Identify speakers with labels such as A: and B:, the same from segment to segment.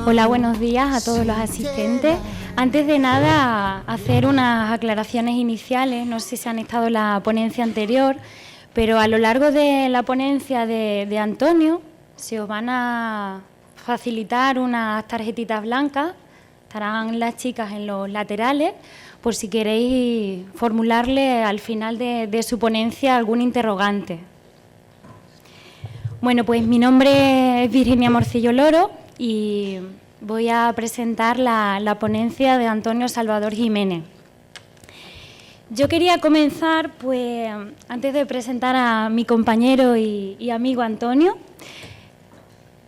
A: Hola, buenos días a todos los asistentes. Antes de nada, hacer unas aclaraciones iniciales. No sé si han estado en la ponencia anterior, pero a lo largo de la ponencia de Antonio se os van a facilitar unas tarjetitas blancas. Estarán las chicas en los laterales, por si queréis formularle al final de su ponencia algún interrogante. Bueno, pues mi nombre es Virginia Morcillo Loro y voy a presentar la ponencia de Antonio Salvador Jiménez. Yo quería comenzar, pues, antes de presentar a mi compañero y amigo Antonio,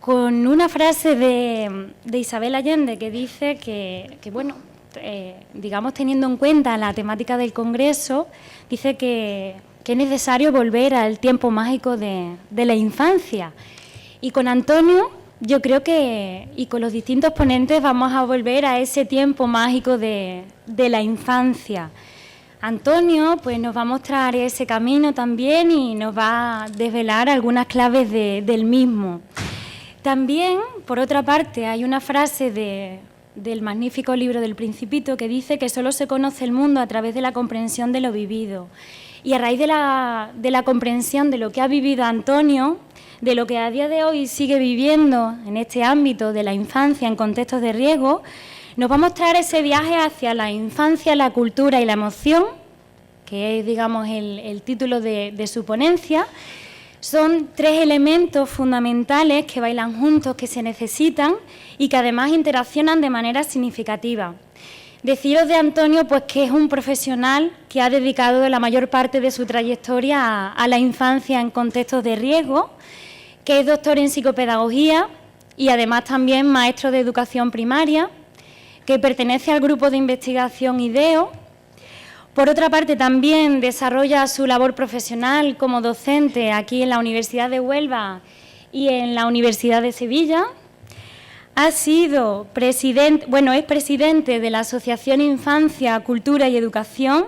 A: con una frase de Isabel Allende que dice que bueno, digamos, teniendo en cuenta la temática del Congreso, dice que es necesario volver al tiempo mágico de la infancia. Y con Antonio, yo creo que, y con los distintos ponentes, vamos a volver a ese tiempo mágico de la infancia. Antonio, pues, nos va a mostrar ese camino también y nos va a desvelar algunas claves del mismo. También, por otra parte, hay una frase del magnífico libro del Principito que dice que solo se conoce el mundo a través de la comprensión de lo vivido. Y a raíz de la comprensión de lo que ha vivido Antonio, de lo que a día de hoy sigue viviendo en este ámbito de la infancia en contextos de riesgo, nos va a mostrar ese viaje hacia la infancia, la cultura y la emoción, que es, digamos, el título de su ponencia. Son tres elementos fundamentales que bailan juntos, que se necesitan y que además interaccionan de manera significativa. Deciros de Antonio, pues, que es un profesional que ha dedicado la mayor parte de su trayectoria a la infancia en contextos de riesgo, que es doctor en psicopedagogía y además también maestro de educación primaria, que pertenece al grupo de investigación IDEO. Por otra parte, también desarrolla su labor profesional como docente aquí en la Universidad de Huelva y en la Universidad de Sevilla. Ha sido presidente, bueno, es presidente de la Asociación Infancia, Cultura y Educación.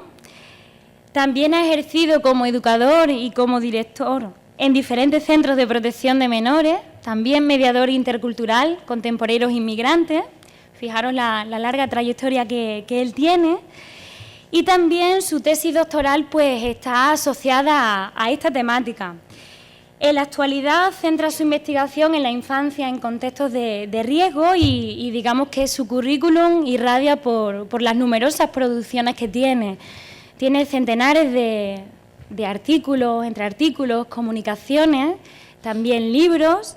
A: También ha ejercido como educador y como director en diferentes centros de protección de menores, también mediador intercultural con temporeros inmigrantes. Fijaros la larga trayectoria que él tiene. Y también su tesis doctoral, pues, está asociada a esta temática. En la actualidad centra su investigación en la infancia en contextos de riesgo y digamos que su currículum irradia por las numerosas producciones que tiene. Tiene centenares de artículos, entre artículos, comunicaciones, también libros,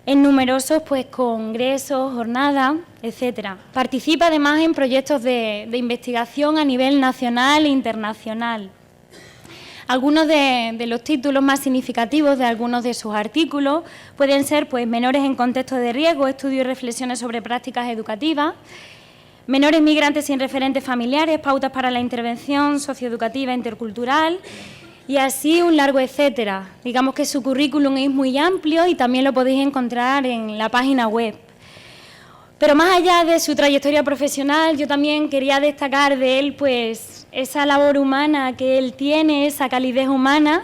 A: en numerosos, pues, congresos, jornadas, etcétera. Participa además en proyectos de investigación a nivel nacional e internacional. Algunos de los títulos más significativos de algunos de sus artículos pueden ser, pues, Menores en contexto de riesgo, estudios y reflexiones sobre prácticas educativas, Menores migrantes sin referentes familiares, pautas para la intervención socioeducativa intercultural y así un largo etcétera. Digamos que su currículum es muy amplio y también lo podéis encontrar en la página web. Pero más allá de su trayectoria profesional, yo también quería destacar de él, pues, esa labor humana que él tiene, esa calidez humana.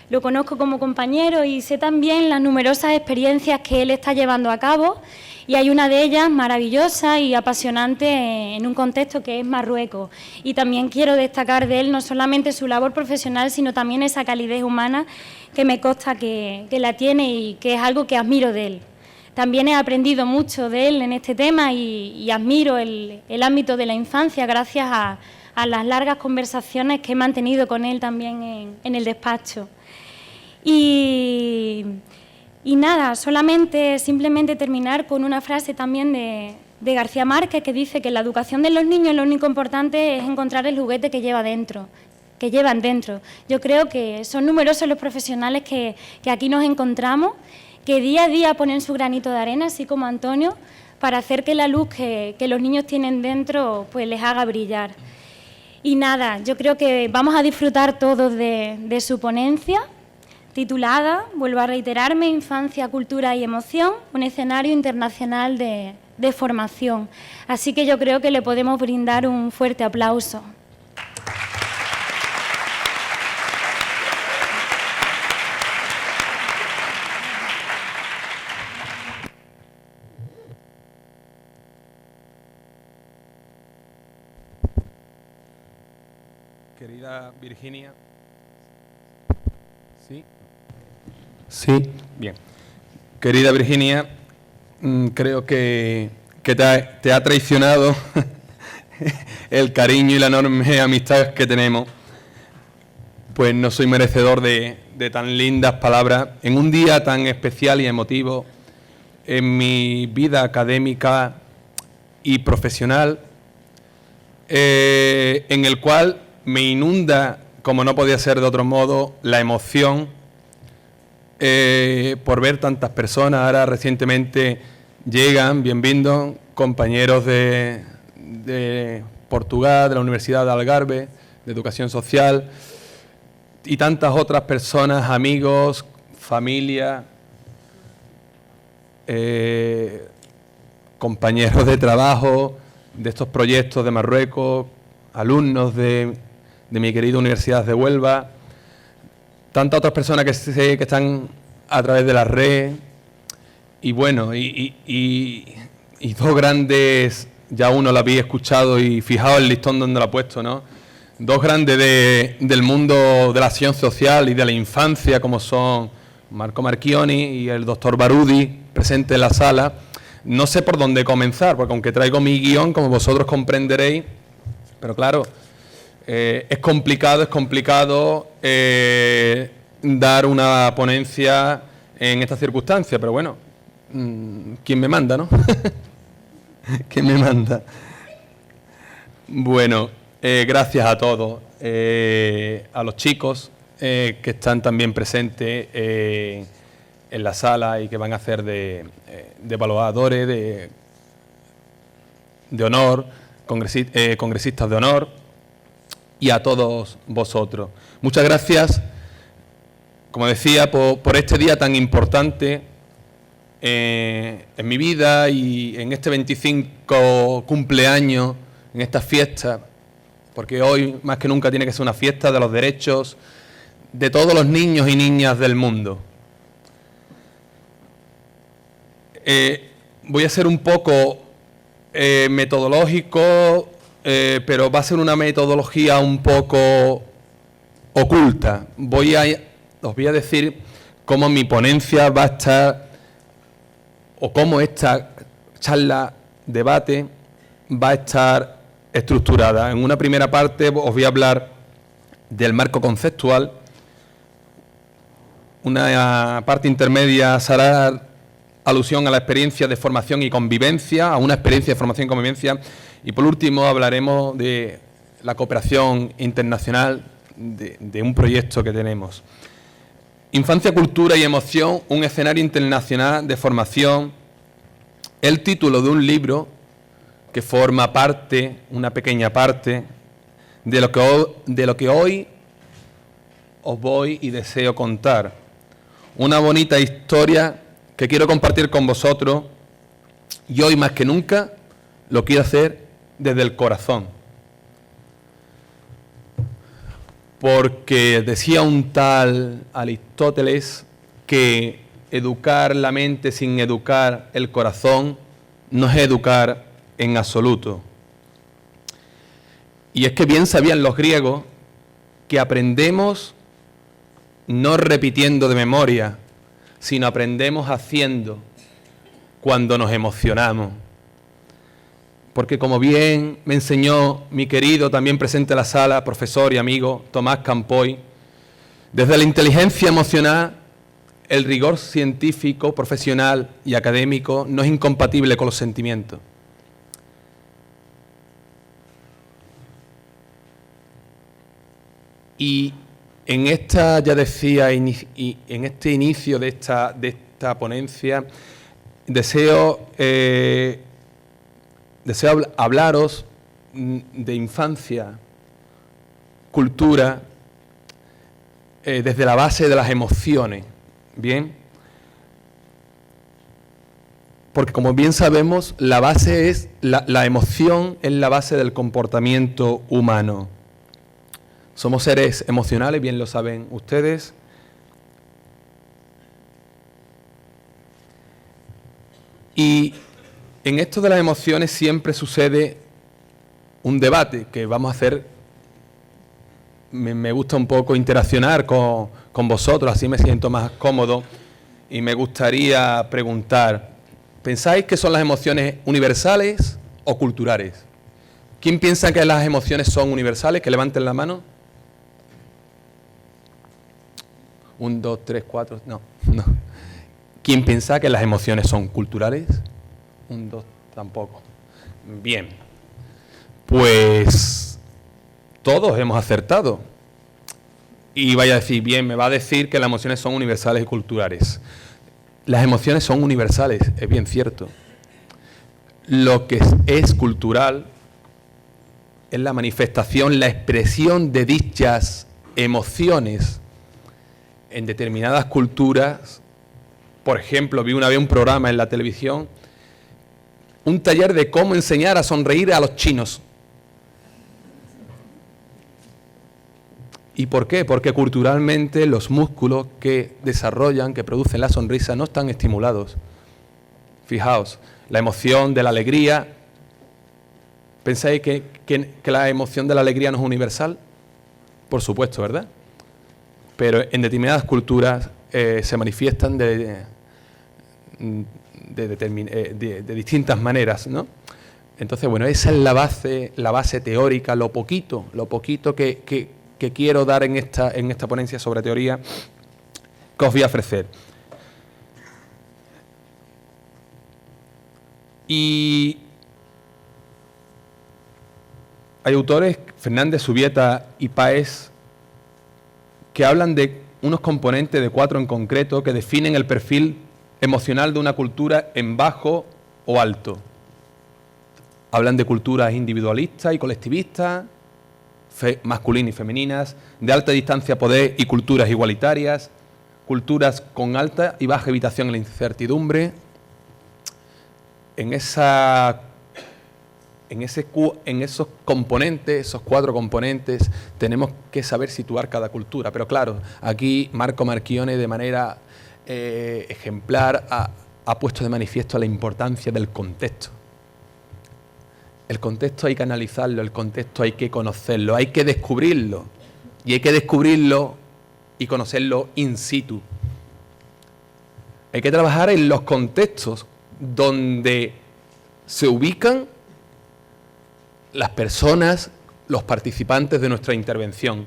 A: Lo conozco como compañero y sé también las numerosas experiencias que él está llevando a cabo y hay una de ellas maravillosa y apasionante en un contexto que es Marruecos. Y también quiero destacar de él no solamente su labor profesional, sino también esa calidez humana que me consta que la tiene y que es algo que admiro de él. También he aprendido mucho de él en este tema y admiro el ámbito de la infancia gracias a las largas conversaciones que he mantenido con él también en el despacho. Y nada, simplemente terminar con una frase también de García Márquez que dice que en la educación de los niños lo único importante es encontrar el juguete que llevan dentro. Yo creo que son numerosos los profesionales que aquí nos encontramos, que día a día ponen su granito de arena, así como Antonio, para hacer que la luz que los niños tienen dentro, pues, les haga brillar. Y nada, yo creo que vamos a disfrutar todos de su ponencia, titulada, vuelvo a reiterarme, Infancia, Cultura y Emoción, un escenario internacional de formación. Así que yo creo que le podemos brindar un fuerte aplauso.
B: Querida Virginia. ¿Sí? Sí, bien. Querida Virginia, creo que te ha traicionado el cariño y la enorme amistad que tenemos. Pues no soy merecedor de tan lindas palabras en un día tan especial y emotivo en mi vida académica y profesional, en el cual me inunda, como no podía ser de otro modo, la emoción por ver tantas personas. Ahora recientemente llegan, bienvenidos, compañeros de Portugal, de la Universidad de Algarve, de Educación Social, y tantas otras personas, amigos, familia, compañeros de trabajo de estos proyectos de Marruecos, alumnos de mi querida Universidad de Huelva, tantas otras personas que sé que están a través de la red, y bueno, y dos grandes, ya uno lo había escuchado y fijaos el listón donde lo ha puesto, ¿no? Dos grandes del mundo de la acción social y de la infancia, como son Marco Marchioni y el doctor Barudi, presente en la sala. No sé por dónde comenzar, porque aunque traigo mi guión, como vosotros comprenderéis, pero claro, es complicado dar una ponencia en estas circunstancias, pero bueno, ¿quién me manda, no? ¿Quién me manda? Bueno, gracias a todos, a los chicos que están también presentes en la sala y que van a hacer de evaluadores, de honor, congresistas de honor, y a todos vosotros. Muchas gracias, como decía, por este día tan importante en mi vida y en este 25 cumpleaños, en esta fiesta, porque hoy más que nunca tiene que ser una fiesta de los derechos de todos los niños y niñas del mundo. Voy a ser un poco metodológico, pero va a ser una metodología un poco oculta. Os voy a decir cómo mi ponencia va a estar, o cómo esta charla, debate, va a estar estructurada. En una primera parte os voy a hablar del marco conceptual. Una parte intermedia será alusión a la experiencia de formación y convivencia, a una experiencia de formación y convivencia. Y por último hablaremos de la cooperación internacional, de un proyecto que tenemos. Infancia, cultura y emoción, un escenario internacional de formación. El título de un libro que forma parte, una pequeña parte, de lo que hoy os voy y deseo contar. Una bonita historia que quiero compartir con vosotros, y hoy más que nunca lo quiero hacer desde el corazón. Porque decía un tal Aristóteles que educar la mente sin educar el corazón no es educar en absoluto. Y es que bien sabían los griegos que aprendemos no repitiendo de memoria, sino aprendemos haciendo cuando nos emocionamos. Porque como bien me enseñó mi querido, también presente en la sala, profesor y amigo Tomás Campoy, desde la inteligencia emocional, el rigor científico, profesional y académico no es incompatible con los sentimientos. Y en esta, ya decía, y en este inicio de esta ponencia, deseo hablaros de infancia, cultura, desde la base de las emociones, ¿bien? Porque como bien sabemos, la base es, la emoción es la base del comportamiento humano. Somos seres emocionales, bien lo saben ustedes. Y en esto de las emociones siempre sucede un debate que vamos a hacer me gusta un poco interaccionar con vosotros, así me siento más cómodo, y me gustaría preguntar, ¿pensáis que son las emociones universales o culturales? ¿Quién piensa que las emociones son universales? Que levanten la mano. 1, 2, 3, 4, no. ¿Quién piensa que las emociones son culturales? 1, 2, tampoco. Bien, pues todos hemos acertado. Y vaya a decir, bien, me va a decir que las emociones son universales y culturales. Las emociones son universales, es bien cierto. Lo que es cultural es la manifestación, la expresión de dichas emociones en determinadas culturas. Por ejemplo, vi una vez un programa en la televisión, un taller de cómo enseñar a sonreír a los chinos. ¿Y por qué? Porque culturalmente los músculos que desarrollan, que producen la sonrisa, no están estimulados. Fijaos, la emoción de la alegría. ¿Pensáis que la emoción de la alegría no es universal? Por supuesto, ¿verdad? Pero en determinadas culturas se manifiestan de distintas maneras, ¿no? Entonces, bueno, esa es la base teórica, lo poquito que quiero dar en esta ponencia sobre teoría que os voy a ofrecer. Y hay autores, Fernández, Zubieta y Páez, que hablan de unos componentes de 4 en concreto que definen el perfil emocional de una cultura en bajo o alto. Hablan de culturas individualistas y colectivistas, masculinas y femeninas, de alta distancia poder y culturas igualitarias, culturas con alta y baja evitación en la incertidumbre. En esos componentes, esos 4 componentes, tenemos que saber situar cada cultura. Pero claro, aquí Marco Marchione de manera ejemplar ha puesto de manifiesto la importancia del contexto. El contexto hay que analizarlo, el contexto hay que conocerlo, hay que descubrirlo. Y hay que descubrirlo y conocerlo in situ. Hay que trabajar en los contextos donde se ubican las personas, los participantes de nuestra intervención.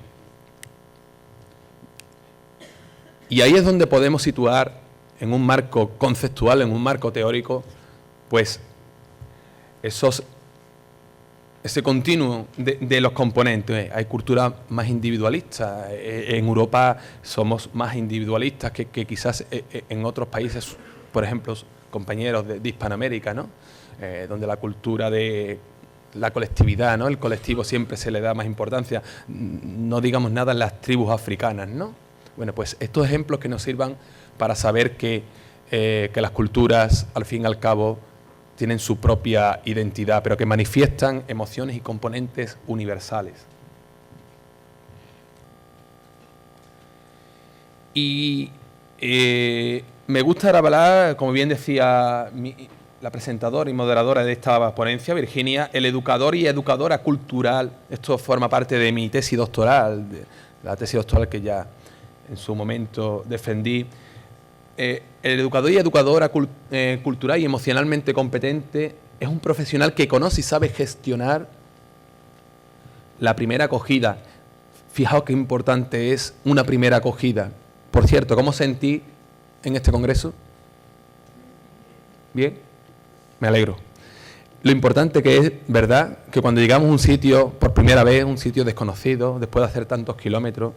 B: Y ahí es donde podemos situar en un marco conceptual, en un marco teórico, pues ese continuo de los componentes. Hay culturas más individualistas. En Europa somos más individualistas que quizás en otros países, por ejemplo, compañeros de Hispanoamérica, ¿no? Donde la cultura de la colectividad, ¿no? El colectivo siempre se le da más importancia. No digamos nada en las tribus africanas, ¿no? Bueno, pues estos ejemplos que nos sirvan para saber que las culturas, al fin y al cabo, tienen su propia identidad, pero que manifiestan emociones y componentes universales. Y me gusta hablar, como bien decía la presentadora y moderadora de esta ponencia, Virginia, el educador y educadora cultural. Esto forma parte de mi tesis doctoral, la tesis doctoral que ya en su momento defendí. El educador y educadora cultural y emocionalmente competente es un profesional que conoce y sabe gestionar la primera acogida. Fijaos qué importante es una primera acogida. Por cierto, ¿cómo sentí en este congreso? ¿Bien? Me alegro. Lo importante que es, ¿verdad?, que cuando llegamos a un sitio por primera vez, un sitio desconocido, después de hacer tantos kilómetros,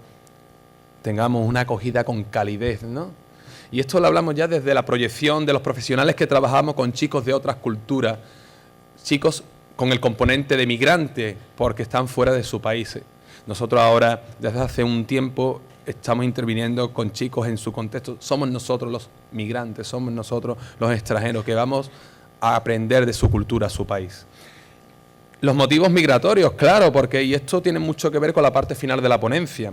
B: tengamos una acogida con calidez, ¿no? Y esto lo hablamos ya desde la proyección de los profesionales que trabajamos con chicos de otras culturas, chicos con el componente de migrante, porque están fuera de su país. Nosotros ahora, desde hace un tiempo, estamos interviniendo con chicos en su contexto. Somos nosotros los migrantes, somos nosotros los extranjeros que vamos a aprender de su cultura, su país. Los motivos migratorios, claro, y esto tiene mucho que ver con la parte final de la ponencia,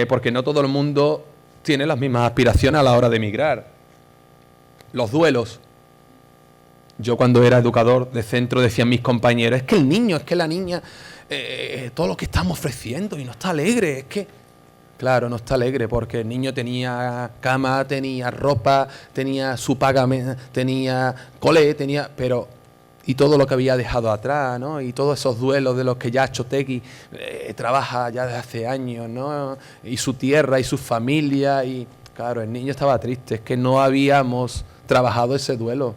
B: porque no todo el mundo tiene las mismas aspiraciones a la hora de emigrar. Los duelos. Yo cuando era educador de centro decían mis compañeros, es que el niño, es que la niña todo lo que estamos ofreciendo y no está alegre. Es que, claro, no está alegre porque el niño tenía cama, tenía ropa, tenía su paga, tenía cole, pero y todo lo que había dejado atrás, ¿no? Y todos esos duelos de los que ya Txotegui trabaja ya desde hace años, ¿no? Y su tierra y su familia y claro, el niño estaba triste, es que no habíamos trabajado ese duelo.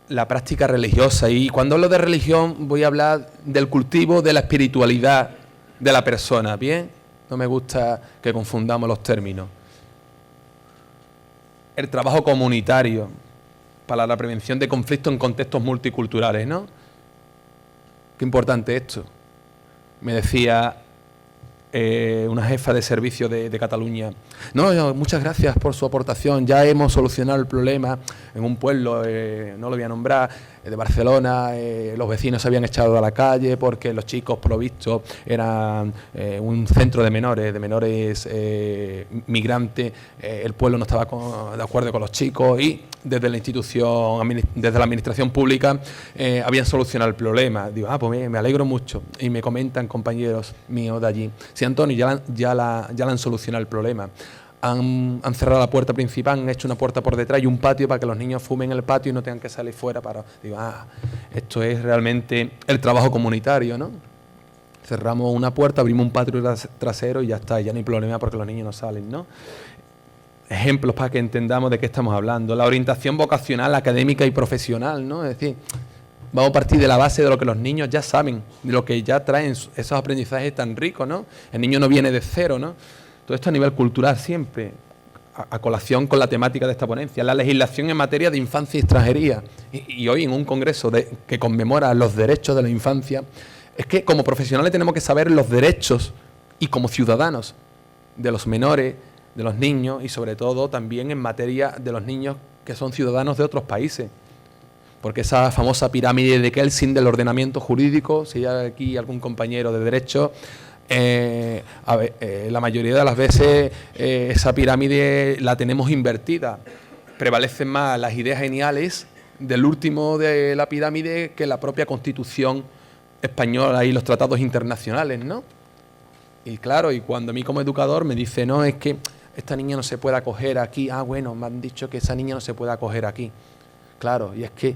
B: La práctica religiosa, y cuando hablo de religión voy a hablar del cultivo de la espiritualidad de la persona, ¿bien? No me gusta que confundamos los términos. El trabajo comunitario para la prevención de conflictos en contextos multiculturales, ¿no? Qué importante esto. Me decía una jefa de servicio de Cataluña. No, muchas gracias por su aportación. Ya hemos solucionado el problema en un pueblo, no lo voy a nombrar, de Barcelona. Los vecinos se habían echado a la calle porque los chicos, por lo visto, eran un centro de menores migrantes. El pueblo no estaba de acuerdo con los chicos y desde la institución, desde la administración pública, habían solucionado el problema. Digo, pues me alegro mucho. Y me comentan compañeros míos de allí, sí, Antonio, ya la han solucionado el problema. Han cerrado la puerta principal, han hecho una puerta por detrás y un patio para que los niños fumen en el patio y no tengan que salir fuera para... Digo, esto es realmente el trabajo comunitario, ¿no? Cerramos una puerta, abrimos un patio trasero y ya está, ya no hay problema porque los niños no salen, ¿no? Ejemplos para que entendamos de qué estamos hablando. La orientación vocacional, académica y profesional, ¿no? Es decir, vamos a partir de la base de lo que los niños ya saben, de lo que ya traen esos aprendizajes tan ricos, ¿no? El niño no viene de cero, ¿no? Todo esto a nivel cultural siempre, a colación con la temática de esta ponencia. La legislación en materia de infancia y extranjería. Y hoy en un congreso que conmemora los derechos de la infancia, es que como profesionales tenemos que saber los derechos y como ciudadanos de los menores, de los niños y sobre todo también en materia de los niños que son ciudadanos de otros países. Porque esa famosa pirámide de Kelsen del ordenamiento jurídico, si hay aquí algún compañero de derecho, la mayoría de las veces esa pirámide la tenemos invertida. Prevalecen más las ideas geniales del último de la pirámide que la propia Constitución española y los tratados internacionales, ¿no? Y claro, y cuando a mí como educador me dice, no, es que esta niña no se puede acoger aquí, bueno, me han dicho que esa niña no se puede acoger aquí. Claro, y es que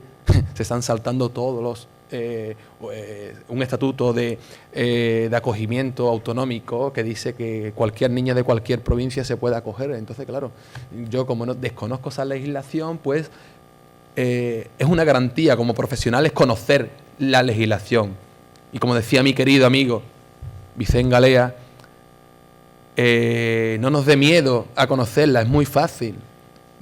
B: se están saltando todos los... un estatuto de acogimiento autonómico que dice que cualquier niña de cualquier provincia se puede acoger. Entonces, claro, yo como no desconozco esa legislación, pues es una garantía como profesionales conocer la legislación. Y como decía mi querido amigo Vicente Galea, no nos dé miedo a conocerla, es muy fácil.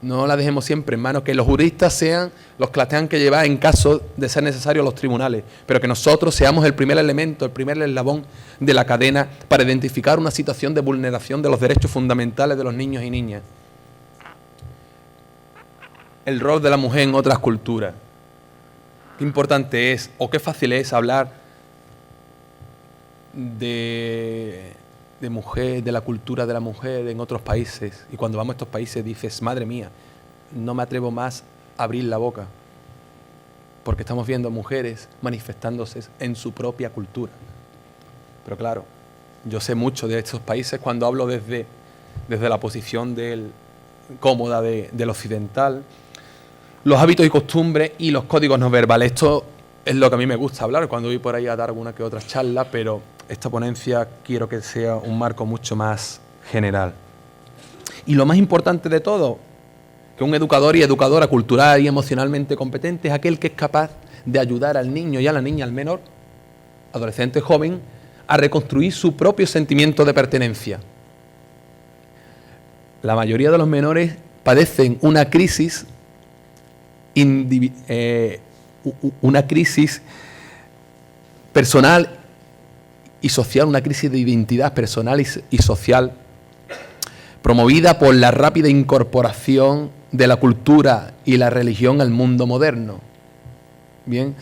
B: No la dejemos siempre en manos, que los juristas sean los que la tengan que llevar en caso de ser necesario a los tribunales, pero que nosotros seamos el primer elemento, el primer eslabón de la cadena para identificar una situación de vulneración de los derechos fundamentales de los niños y niñas. El rol de la mujer en otras culturas. Qué importante es, o qué fácil es hablar de mujer, de la cultura de la mujer en otros países, y cuando vamos a estos países dices, madre mía, no me atrevo más a abrir la boca, porque estamos viendo mujeres manifestándose en su propia cultura. Pero claro, yo sé mucho de estos países cuando hablo desde la posición cómoda del occidental, los hábitos y costumbres y los códigos no verbales. Esto es lo que a mí me gusta hablar cuando voy por ahí a dar alguna que otra charla, pero esta ponencia quiero que sea un marco mucho más general. Y lo más importante de todo, que un educador y educadora cultural y emocionalmente competente es aquel que es capaz de ayudar al niño y a la niña, al menor, adolescente, joven, a reconstruir su propio sentimiento de pertenencia. La mayoría de los menores padecen una crisis personal y social, una crisis de identidad personal y social promovida por la rápida incorporación de la cultura y la religión al mundo moderno. Bien,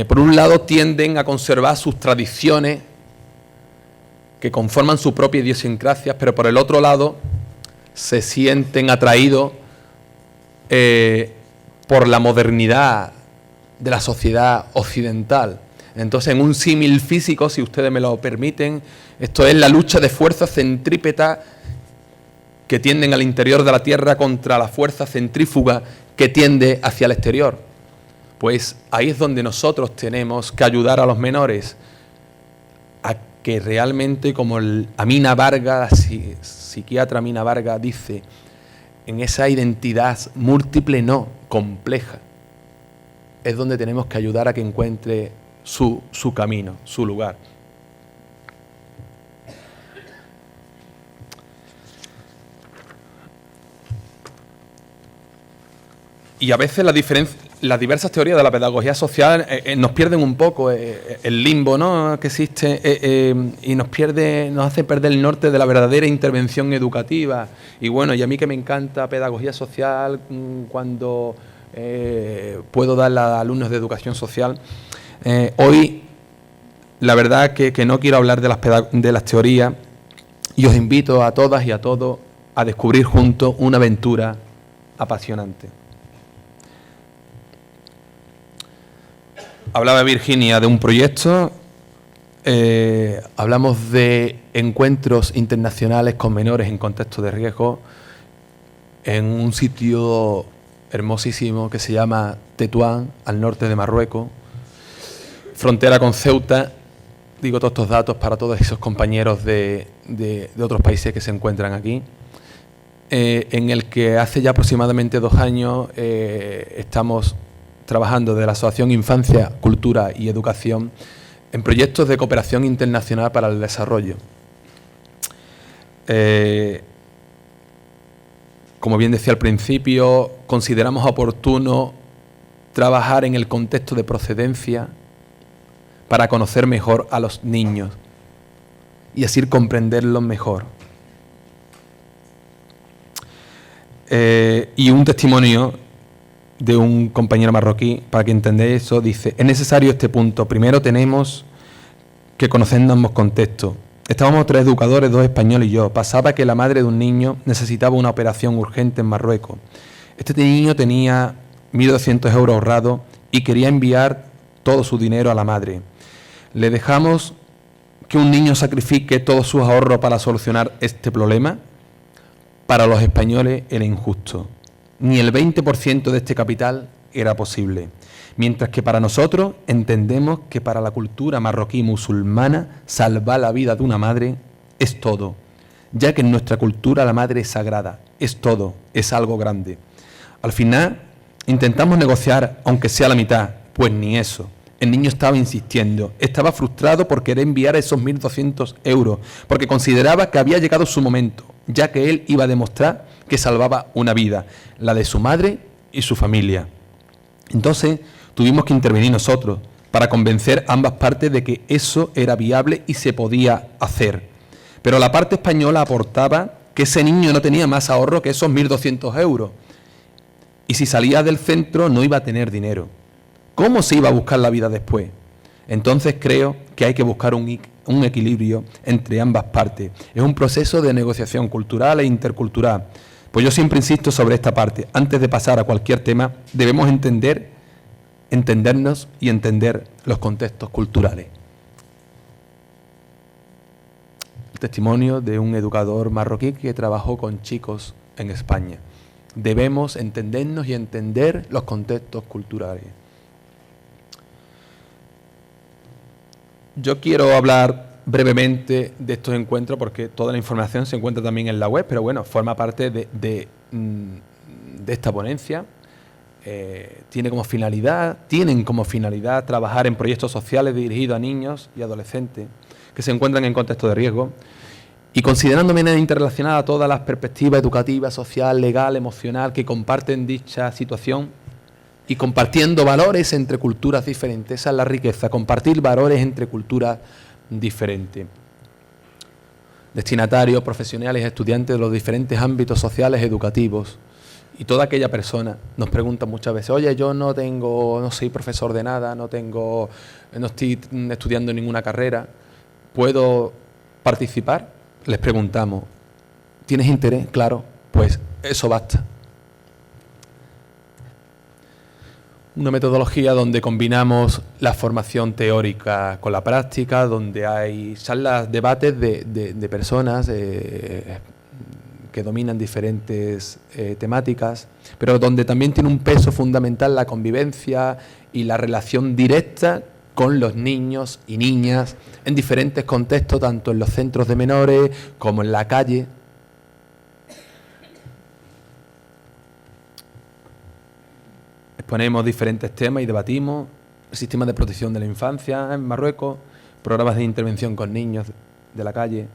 B: por un lado tienden a conservar sus tradiciones que conforman su propia idiosincrasia, pero por el otro lado se sienten atraídos por la modernidad de la sociedad occidental. Entonces, en un símil físico, si ustedes me lo permiten, esto es la lucha de fuerzas centrípetas que tienden al interior de la Tierra contra la fuerza centrífuga que tiende hacia el exterior. Pues ahí es donde nosotros tenemos que ayudar a los menores a que realmente, como Amina Vargas, psiquiatra Amina Vargas dice, en esa identidad múltiple, no, compleja, es donde tenemos que ayudar a que encuentre su camino, su lugar. Y a veces las diversas teorías de la pedagogía social nos pierden un poco el limbo, ¿no?, que existe y nos hace perder el norte de la verdadera intervención educativa. Y bueno, y a mí que me encanta pedagogía social, cuando puedo darla a alumnos de educación social, hoy la verdad que no quiero hablar de las teorías, y os invito a todas y a todos a descubrir juntos una aventura apasionante. Hablaba Virginia de un proyecto, hablamos de encuentros internacionales con menores en contexto de riesgo en un sitio hermosísimo que se llama Tetuán, al norte de Marruecos, frontera con Ceuta. Digo todos estos datos para todos esos compañeros de otros países que se encuentran aquí, en el que hace ya aproximadamente 2 años estamos trabajando de la Asociación Infancia, Cultura y Educación en proyectos de cooperación internacional para el desarrollo. Como bien decía al principio, consideramos oportuno trabajar en el contexto de procedencia para conocer mejor a los niños y así comprenderlos mejor. Y un testimonio de un compañero marroquí, para que entendáis eso, dice: es necesario este punto. Primero tenemos que conocer ambos contextos. Estábamos 3 educadores, 2 españoles y yo. Pasaba que la madre de un niño necesitaba una operación urgente en Marruecos. Este niño tenía 1.200 euros ahorrados y quería enviar todo su dinero a la madre. ¿Le dejamos que un niño sacrifique todos sus ahorros para solucionar este problema? Para los españoles era injusto. Ni el 20% de este capital era posible. Mientras que para nosotros entendemos que para la cultura marroquí musulmana salvar la vida de una madre es todo, ya que en nuestra cultura la madre es sagrada, es todo, es algo grande. Al final intentamos negociar, aunque sea la mitad, pues ni eso. El niño estaba insistiendo, estaba frustrado por querer enviar esos 1.200 euros, porque consideraba que había llegado su momento, ya que él iba a demostrar que salvaba una vida, la de su madre y su familia. Entonces tuvimos que intervenir nosotros para convencer a ambas partes de que eso era viable y se podía hacer. Pero la parte española aportaba que ese niño no tenía más ahorro que esos 1.200 euros. Y si salía del centro no iba a tener dinero. ¿Cómo se iba a buscar la vida después? Entonces creo que hay que buscar un equilibrio entre ambas partes. Es un proceso de negociación cultural e intercultural. Pues yo siempre insisto sobre esta parte. Antes de pasar a cualquier tema, debemos entendernos y entender los contextos culturales. El testimonio de un educador marroquí que trabajó con chicos en España. Debemos entendernos y entender los contextos culturales. Yo quiero hablar brevemente de estos encuentros porque toda la información se encuentra también en la web, pero bueno, forma parte de esta ponencia. Tienen como finalidad trabajar en proyectos sociales dirigidos a niños y adolescentes que se encuentran en contexto de riesgo y considerando de manera interrelacionada todas las perspectivas educativas, social, legal, emocional que comparten dicha situación y compartiendo valores entre culturas diferentes. Esa es la riqueza, compartir valores entre culturas diferentes. Destinatarios, profesionales, estudiantes de los diferentes ámbitos sociales educativos y toda aquella persona nos pregunta muchas veces: oye, yo no soy profesor de nada, no estoy estudiando ninguna carrera, ¿puedo participar? Les preguntamos: ¿tienes interés? Claro, pues eso basta. Una metodología donde combinamos la formación teórica con la práctica, donde hay charlas, debates de personas que dominan diferentes temáticas, pero donde también tiene un peso fundamental la convivencia y la relación directa con los niños y niñas en diferentes contextos, tanto en los centros de menores como en la calle. Exponemos diferentes temas y debatimos el sistema de protección de la infancia en Marruecos, programas de intervención con niños de la calle,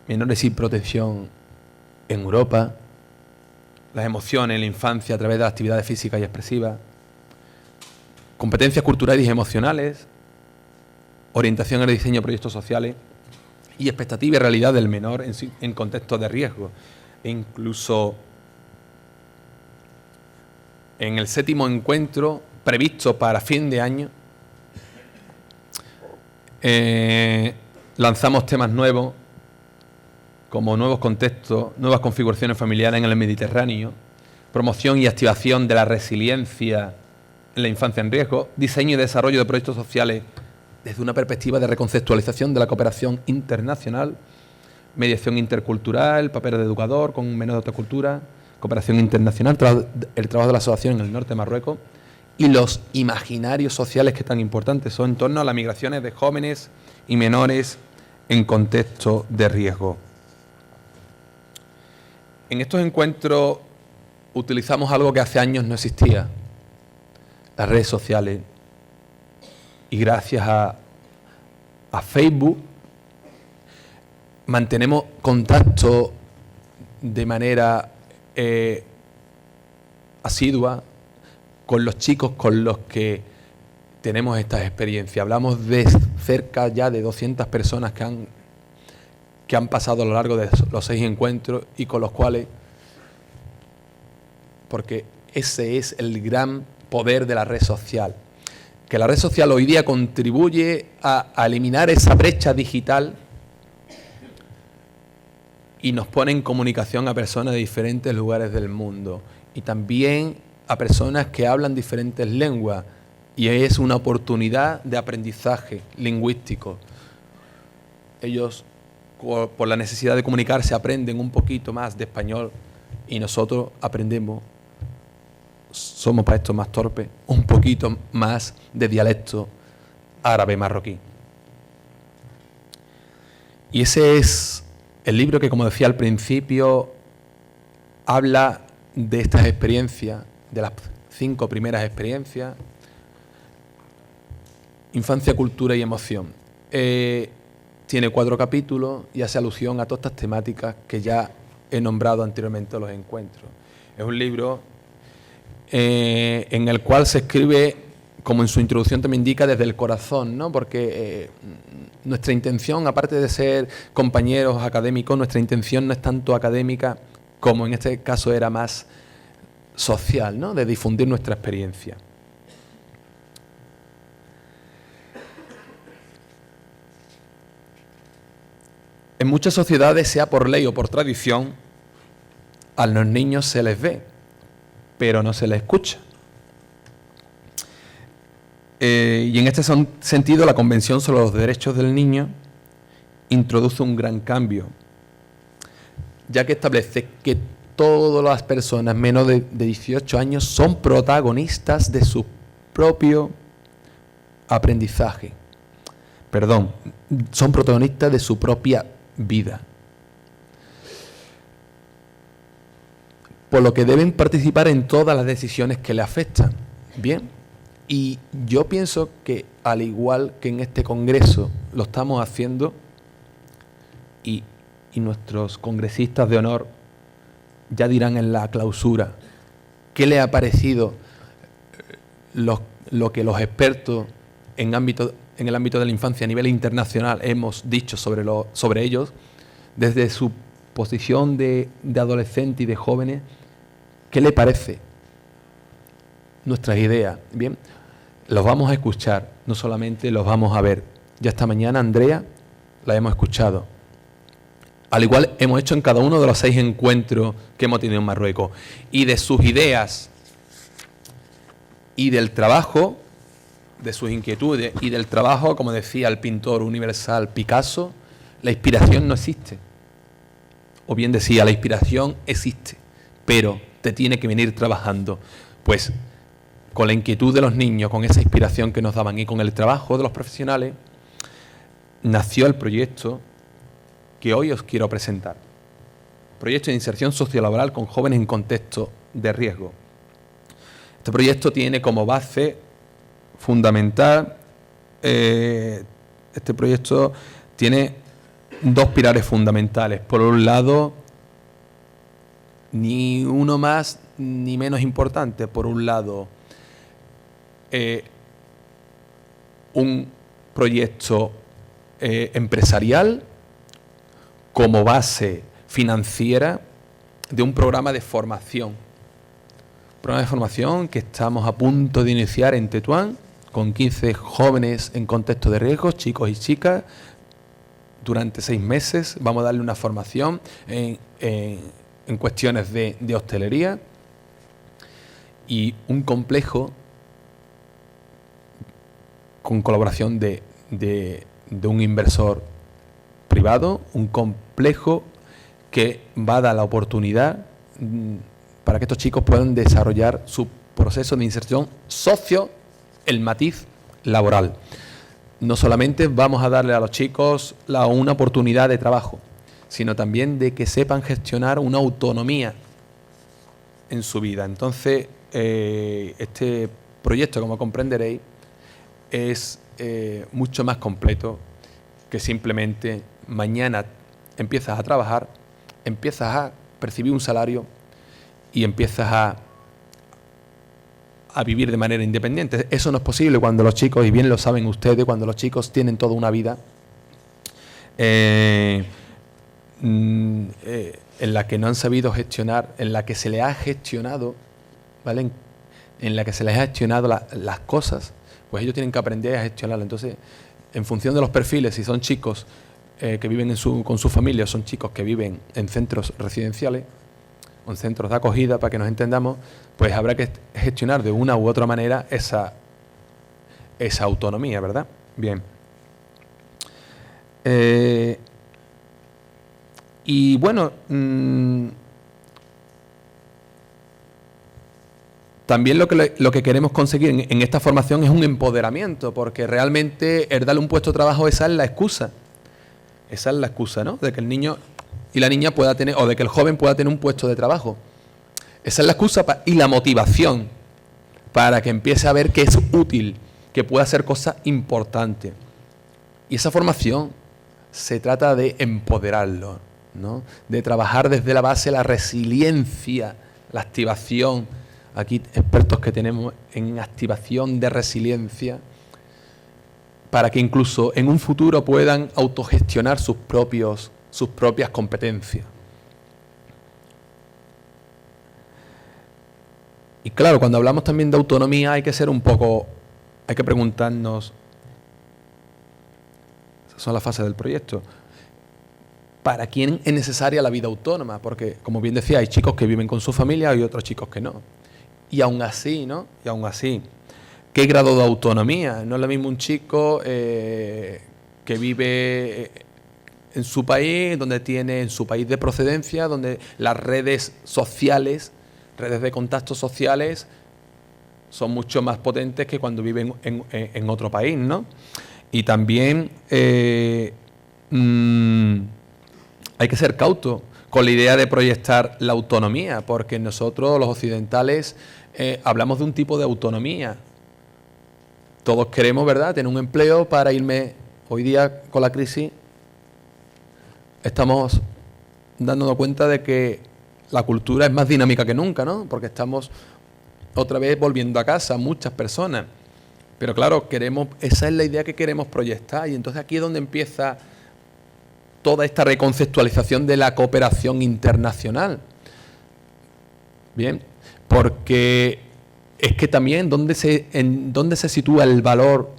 B: menores sin protección en Europa, las emociones en la infancia a través de actividades físicas y expresivas, competencias culturales y emocionales, orientación en el diseño de proyectos sociales y expectativa y realidad del menor en contextos de riesgo. E incluso en el 7º encuentro previsto para fin de año, lanzamos temas nuevos como nuevos contextos, nuevas configuraciones familiares en el Mediterráneo, promoción y activación de la resiliencia en la infancia en riesgo, diseño y desarrollo de proyectos sociales desde una perspectiva de reconceptualización de la cooperación internacional, mediación intercultural, papel de educador con menores de otra cultura, cooperación internacional, el trabajo de la asociación en el norte de Marruecos y los imaginarios sociales que tan importantes son en torno a las migraciones de jóvenes y menores en contexto de riesgo. En estos encuentros utilizamos algo que hace años no existía, las redes sociales, y gracias a Facebook mantenemos contacto de manera asidua con los chicos con los que tenemos estas experiencias. Hablamos de cerca ya de 200 personas que han pasado a lo largo de los 6 encuentros y con los cuales, porque ese es el gran poder de la red social, que la red social hoy día contribuye a eliminar esa brecha digital y nos pone en comunicación a personas de diferentes lugares del mundo y también a personas que hablan diferentes lenguas, y es una oportunidad de aprendizaje lingüístico. Ellos, por la necesidad de comunicarse, aprenden un poquito más de español y nosotros aprendemos, somos para esto más torpes, un poquito más de dialecto árabe marroquí. Y ese es el libro que, como decía al principio, habla de estas experiencias, de las 5 primeras experiencias: infancia, cultura y emoción. Tiene 4 capítulos y hace alusión a todas estas temáticas que ya he nombrado anteriormente en los encuentros. Es un libro en el cual se escribe, como en su introducción también indica, desde el corazón, ¿no? Porque nuestra intención, aparte de ser compañeros académicos, nuestra intención no es tanto académica como en este caso era más social, ¿no? De difundir nuestra experiencia. En muchas sociedades, sea por ley o por tradición, a los niños se les ve, pero no se les escucha. Y en este sentido, la Convención sobre los Derechos del Niño introduce un gran cambio, ya que establece que todas las personas menos de 18 años son protagonistas de su propio aprendizaje. Son protagonistas de su propia vida. Por lo que deben participar en todas las decisiones que le afectan. Bien, y yo pienso que al igual que en este congreso lo estamos haciendo, y nuestros congresistas de honor ya dirán en la clausura qué le ha parecido lo que los expertos en el ámbito de la infancia a nivel internacional hemos dicho sobre ellos, desde su posición de adolescente y de jóvenes. ¿Qué le parece nuestras ideas? Bien, los vamos a escuchar, no solamente los vamos a ver. Ya esta mañana Andrea la hemos escuchado. Al igual hemos hecho en cada uno de los 6 encuentros que hemos tenido en Marruecos. Y de sus ideas y del trabajo, de sus inquietudes y del trabajo, como decía el pintor universal Picasso, la inspiración no existe. O bien decía, la inspiración existe, pero te tiene que venir trabajando. Pues con la inquietud de los niños, con esa inspiración que nos daban y con el trabajo de los profesionales, nació el proyecto que hoy os quiero presentar. Proyecto de inserción sociolaboral con jóvenes en contexto de riesgo. Este proyecto tiene como base fundamental, este proyecto tiene dos pilares fundamentales. Por un lado, ni uno más ni menos importante. Por un lado, un proyecto empresarial como base financiera de un programa de formación. Un programa de formación que estamos a punto de iniciar en Tetuán, con 15 jóvenes en contexto de riesgo, chicos y chicas. Durante 6 meses vamos a darle una formación en cuestiones de hostelería y un complejo con colaboración de un inversor privado, un complejo que va a dar la oportunidad para que estos chicos puedan desarrollar su proceso de inserción socio, el matiz laboral. No solamente vamos a darle a los chicos una oportunidad de trabajo, sino también de que sepan gestionar una autonomía en su vida. Entonces, este proyecto, como comprenderéis, es mucho más completo que simplemente mañana empiezas a trabajar, empiezas a percibir un salario y empiezas a vivir de manera independiente. Eso no es posible cuando los chicos, y bien lo saben ustedes, cuando los chicos tienen toda una vida en la que no han sabido gestionar, en la que se les ha gestionado, ¿vale? En la que se les ha gestionado las cosas, pues ellos tienen que aprender a gestionarlo. Entonces, en función de los perfiles, si son chicos que viven con su familia, son chicos que viven en centros residenciales, o en centros de acogida, para que nos entendamos, pues habrá que gestionar de una u otra manera esa autonomía, ¿verdad? Bien. Y bueno, también lo que queremos conseguir en esta formación es un empoderamiento, porque realmente el darle un puesto de trabajo, esa es la excusa. Esa es la excusa, ¿no? De que el niño y la niña pueda tener, o de que el joven pueda tener un puesto de trabajo. Esa es la excusa y la motivación para que empiece a ver que es útil, que puede hacer cosas importantes. Y esa formación se trata de empoderarlo, ¿no? De trabajar desde la base la resiliencia, la activación. Aquí expertos que tenemos en activación de resiliencia, para que incluso en un futuro puedan autogestionar sus propias competencias. Y claro, cuando hablamos también de autonomía hay que preguntarnos, esas son las fases del proyecto, ¿para quién es necesaria la vida autónoma? Porque, como bien decía, hay chicos que viven con su familia y otros chicos que no. Y aún así, ¿no? Y aún así, ¿qué grado de autonomía? No es lo mismo un chico que vive en su país, en su país de procedencia, donde las redes sociales, redes de contactos sociales, son mucho más potentes que cuando viven en otro país, ¿no? Y también hay que ser cauto con la idea de proyectar la autonomía, porque nosotros, los occidentales, hablamos de un tipo de autonomía. Todos queremos, ¿verdad?, tener un empleo para irme. Hoy día, con la crisis, estamos dándonos cuenta de que la cultura es más dinámica que nunca, ¿no? Porque estamos otra vez volviendo a casa, muchas personas. Pero claro, esa es la idea que queremos proyectar. Y entonces aquí es donde empieza toda esta reconceptualización de la cooperación internacional. Bien, porque es que también ¿dónde se sitúa el valor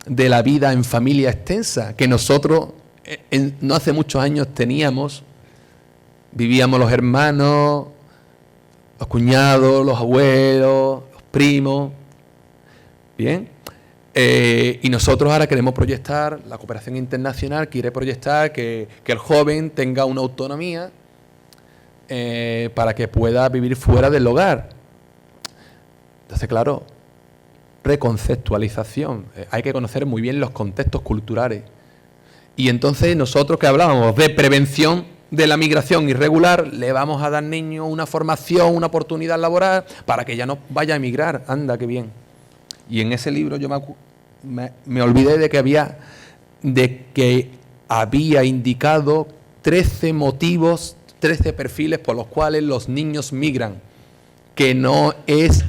B: de la vida en familia extensa? Que nosotros no hace muchos años vivíamos los hermanos, los cuñados, los abuelos, los primos, Bien. Y nosotros ahora queremos proyectar, la cooperación internacional quiere proyectar que el joven tenga una autonomía para que pueda vivir fuera del hogar. Entonces, claro, reconceptualización. Hay que conocer muy bien los contextos culturales. Y entonces nosotros que hablábamos de prevención de la migración irregular, le vamos a dar al niño una formación, una oportunidad laboral para que ya no vaya a emigrar. Anda, qué bien. Y en ese libro yo me olvidé de que había indicado 13 motivos, 13 perfiles por los cuales los niños migran, que no es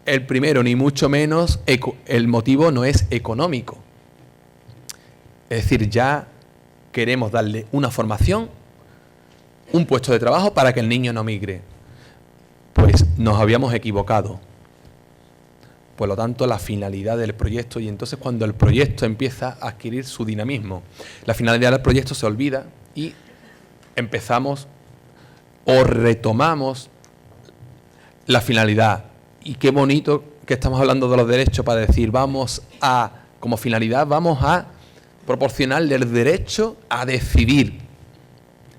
B: el primero, ni mucho menos, el motivo no es económico. Es decir, ya queremos darle una formación, un puesto de trabajo para que el niño no migre. Pues nos habíamos equivocado. Por lo tanto, la finalidad del proyecto, y entonces cuando el proyecto empieza a adquirir su dinamismo, la finalidad del proyecto se olvida y empezamos o retomamos la finalidad. Y qué bonito que estamos hablando de los derechos para decir, como finalidad, vamos a proporcionarle el derecho a decidir.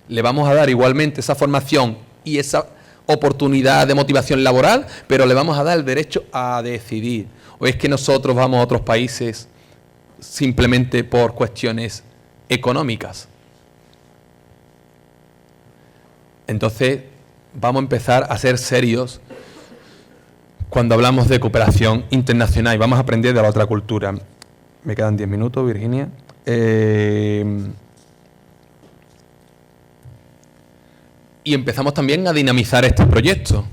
B: Le vamos a dar igualmente esa formación y esa oportunidad de motivación laboral, pero le vamos a dar el derecho a decidir. ¿O es que nosotros vamos a otros países simplemente por cuestiones económicas? Entonces, vamos a empezar a ser serios cuando hablamos de cooperación internacional y vamos a aprender de la otra cultura. Me quedan 10 minutos, Virginia. Y empezamos también a dinamizar este proyecto.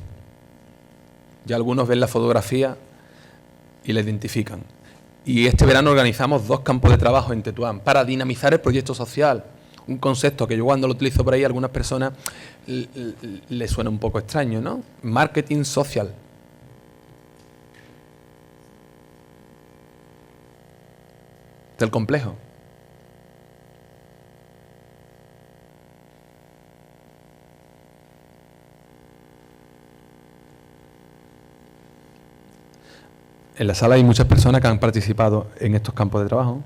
B: Ya algunos ven la fotografía y la identifican. Y este verano organizamos 2 campos de trabajo en Tetuán para dinamizar el proyecto social. Un concepto que yo cuando lo utilizo por ahí a algunas personas les suena un poco extraño, ¿no? Marketing social. Del complejo. En la sala hay muchas personas que han participado en estos campos de trabajo.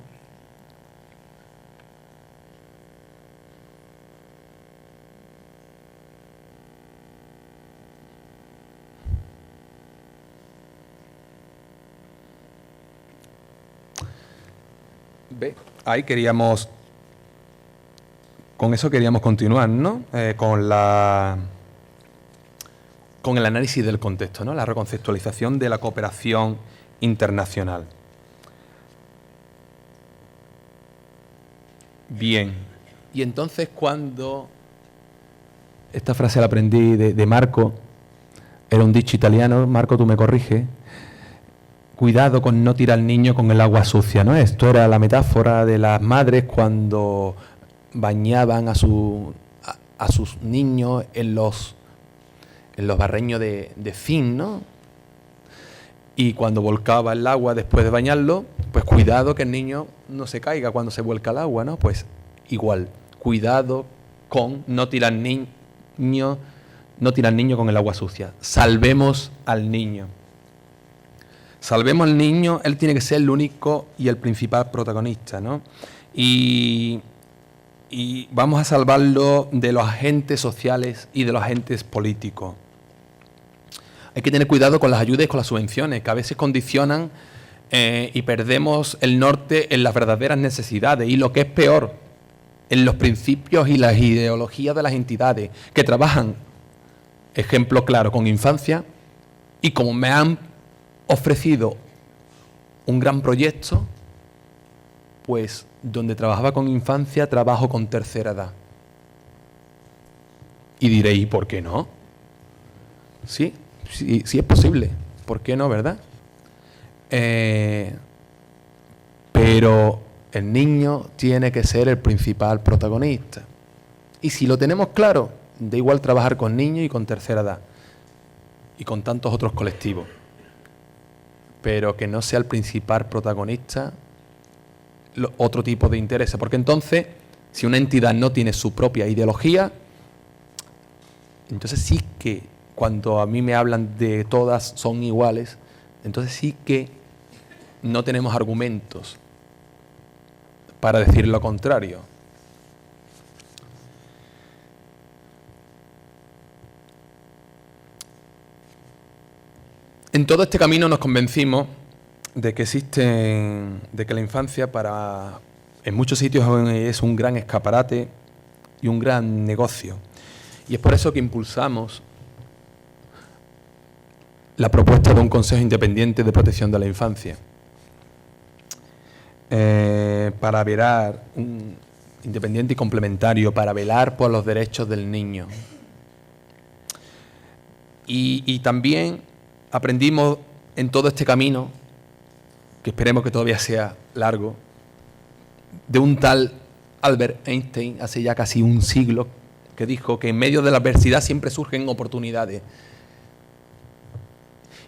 B: Ahí con eso queríamos continuar, ¿no? Con el análisis del contexto, ¿no? La reconceptualización de la cooperación internacional. Bien. Y entonces cuando esta frase la aprendí de Marco, era un dicho italiano, Marco, tú me corriges. Cuidado con no tirar al niño con el agua sucia, ¿no? Esto era la metáfora de las madres cuando bañaban a sus niños en los barreños de zinc, ¿no? Y cuando volcaba el agua después de bañarlo, pues cuidado que el niño no se caiga cuando se vuelca el agua, ¿no? Pues igual, cuidado con no tirar al niño con el agua sucia. Salvemos al niño. Salvemos al niño, él tiene que ser el único y el principal protagonista, ¿no? Y vamos a salvarlo de los agentes sociales y de los agentes políticos. Hay que tener cuidado con las ayudas y con las subvenciones, que a veces condicionan y perdemos el norte en las verdaderas necesidades. Y lo que es peor, en los principios y las ideologías de las entidades que trabajan, ejemplo claro, con infancia, y como me han ofrecido un gran proyecto, pues donde trabajaba con infancia, trabajo con tercera edad. Y diréis, ¿y por qué no? Sí es posible. ¿Por qué no, verdad? Pero el niño tiene que ser el principal protagonista. Y si lo tenemos claro, da igual trabajar con niños y con tercera edad. Y con tantos otros colectivos. Pero que no sea el principal protagonista otro tipo de intereses. Porque entonces, si una entidad no tiene su propia ideología, entonces sí que cuando a mí me hablan de todas son iguales, entonces sí que no tenemos argumentos para decir lo contrario. En todo este camino nos convencimos de que la infancia en muchos sitios es un gran escaparate y un gran negocio. Y es por eso que impulsamos la propuesta de un Consejo Independiente de Protección de la Infancia. Para velar, independiente y complementario, para velar por los derechos del niño. Y también aprendimos en todo este camino, que esperemos que todavía sea largo, de un tal Albert Einstein, hace ya casi un siglo, que dijo que en medio de la adversidad siempre surgen oportunidades.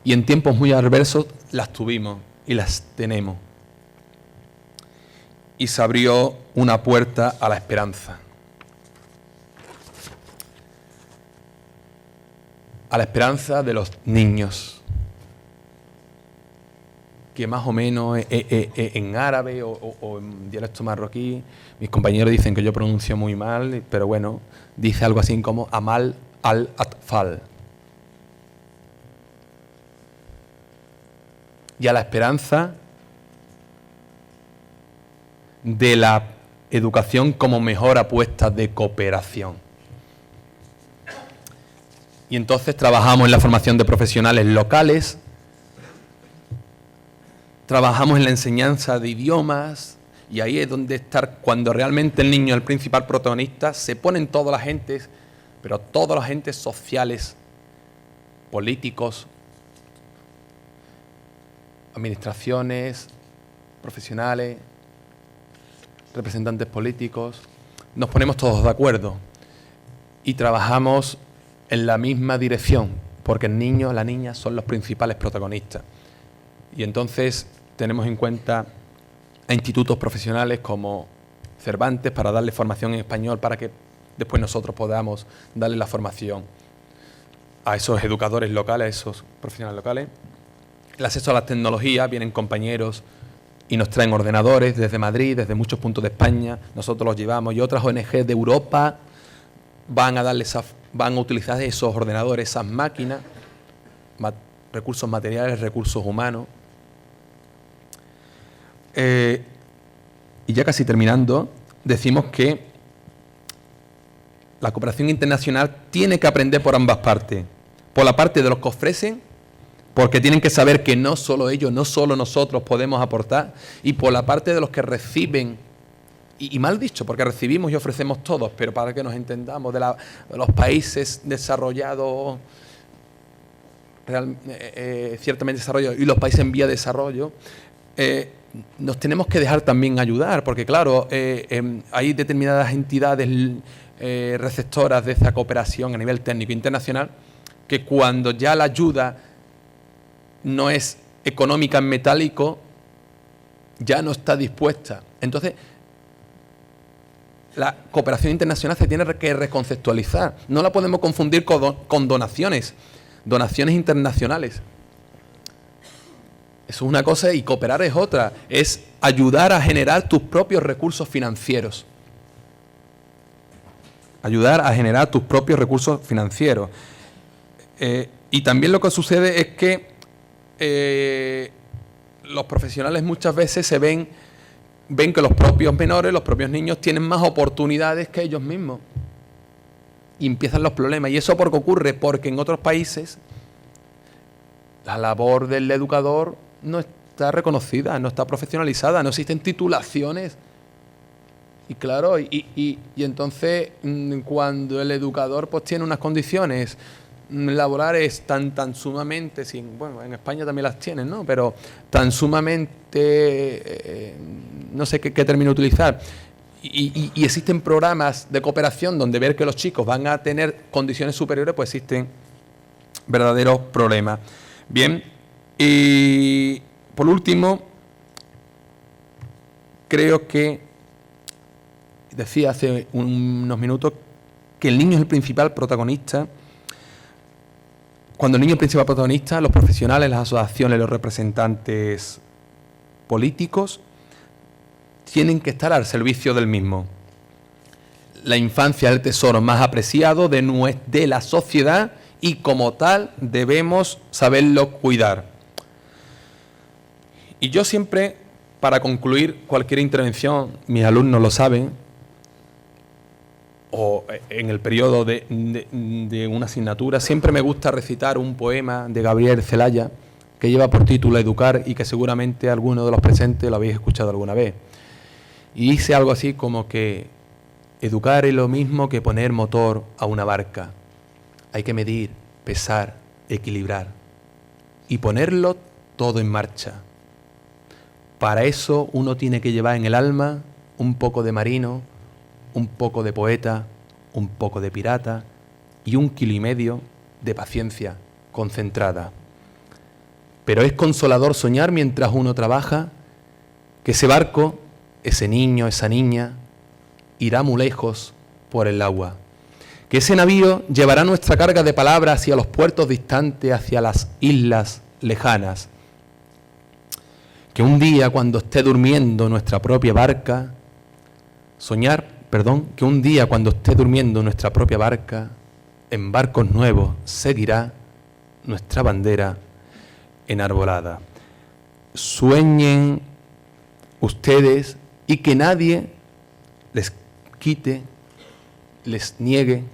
B: Y en tiempos muy adversos las tuvimos y las tenemos. Y se abrió una puerta a la esperanza. A la esperanza de los niños. Que más o menos en árabe o en dialecto marroquí, mis compañeros dicen que yo pronuncio muy mal, pero bueno, dice algo así como Amal al-Atfal. Y a la esperanza de la educación como mejor apuesta de cooperación. Y entonces trabajamos en la formación de profesionales locales, trabajamos en la enseñanza de idiomas, y ahí es donde estar, cuando realmente el niño es el principal protagonista, se ponen todas las gentes, pero todos los agentes sociales, políticos, administraciones, profesionales, representantes políticos, nos ponemos todos de acuerdo y trabajamos en la misma dirección, porque el niño, la niña son los principales protagonistas. Y entonces tenemos en cuenta a institutos profesionales como Cervantes para darle formación en español, para que después nosotros podamos darle la formación a esos educadores locales, a esos profesionales locales. El acceso a las tecnologías, vienen compañeros y nos traen ordenadores desde Madrid, desde muchos puntos de España, nosotros los llevamos, y otras ONG de Europa van a utilizar esos ordenadores, esas máquinas, recursos materiales, recursos humanos. Y ya casi terminando, decimos que la cooperación internacional tiene que aprender por ambas partes. Por la parte de los que ofrecen, porque tienen que saber que no solo ellos, no solo nosotros podemos aportar, y por la parte de los que reciben, y mal dicho, porque recibimos y ofrecemos todos, pero para que nos entendamos, de los países desarrollados, ciertamente desarrollados, y los países en vía de desarrollo, nos tenemos que dejar también ayudar, porque claro, hay determinadas entidades receptoras de esa cooperación a nivel técnico internacional, que cuando ya la ayuda no es económica en metálico, ya no está dispuesta. Entonces, la cooperación internacional se tiene que reconceptualizar. No la podemos confundir con donaciones internacionales. Eso es una cosa y cooperar es otra. Es ayudar a generar tus propios recursos financieros. Ayudar a generar tus propios recursos financieros. Y también lo que sucede es que los profesionales muchas veces ven que los propios menores, los propios niños tienen más oportunidades que ellos mismos. Y empiezan los problemas. ¿Y eso por qué ocurre? Porque en otros países la labor del educador no está reconocida, no está profesionalizada, no existen titulaciones. Y claro, y entonces cuando el educador pues tiene unas condiciones laborales tan sumamente, bueno, en España también las tienen, ¿no? Pero tan sumamente, no sé qué término utilizar, y existen programas de cooperación donde ver que los chicos van a tener condiciones superiores, pues existen verdaderos problemas. Bien, y por último, creo que decía hace unos minutos que el niño es el principal protagonista. cuando el niño principal protagonista, los profesionales, las asociaciones, los representantes políticos tienen que estar al servicio del mismo. La infancia es el tesoro más apreciado de la sociedad y como tal debemos saberlo cuidar. Y yo siempre, para concluir cualquier intervención, mis alumnos lo saben, o en el periodo de una asignatura, siempre me gusta recitar un poema de Gabriel Celaya que lleva por título Educar y que seguramente algunos de los presentes lo habéis escuchado alguna vez. Y dice algo así como que educar es lo mismo que poner motor a una barca. Hay que medir, pesar, equilibrar y ponerlo todo en marcha. Para eso uno tiene que llevar en el alma un poco de marino, un poco de poeta, un poco de pirata y 1,5 kilos de paciencia concentrada. Pero es consolador soñar mientras uno trabaja que ese barco, ese niño, esa niña, irá muy lejos por el agua. Que ese navío llevará nuestra carga de palabras hacia los puertos distantes, hacia las islas lejanas. Que un día cuando esté durmiendo nuestra propia barca, que un día cuando esté durmiendo nuestra propia barca, en barcos nuevos seguirá nuestra bandera enarbolada. Sueñen ustedes y que nadie les quite, les niegue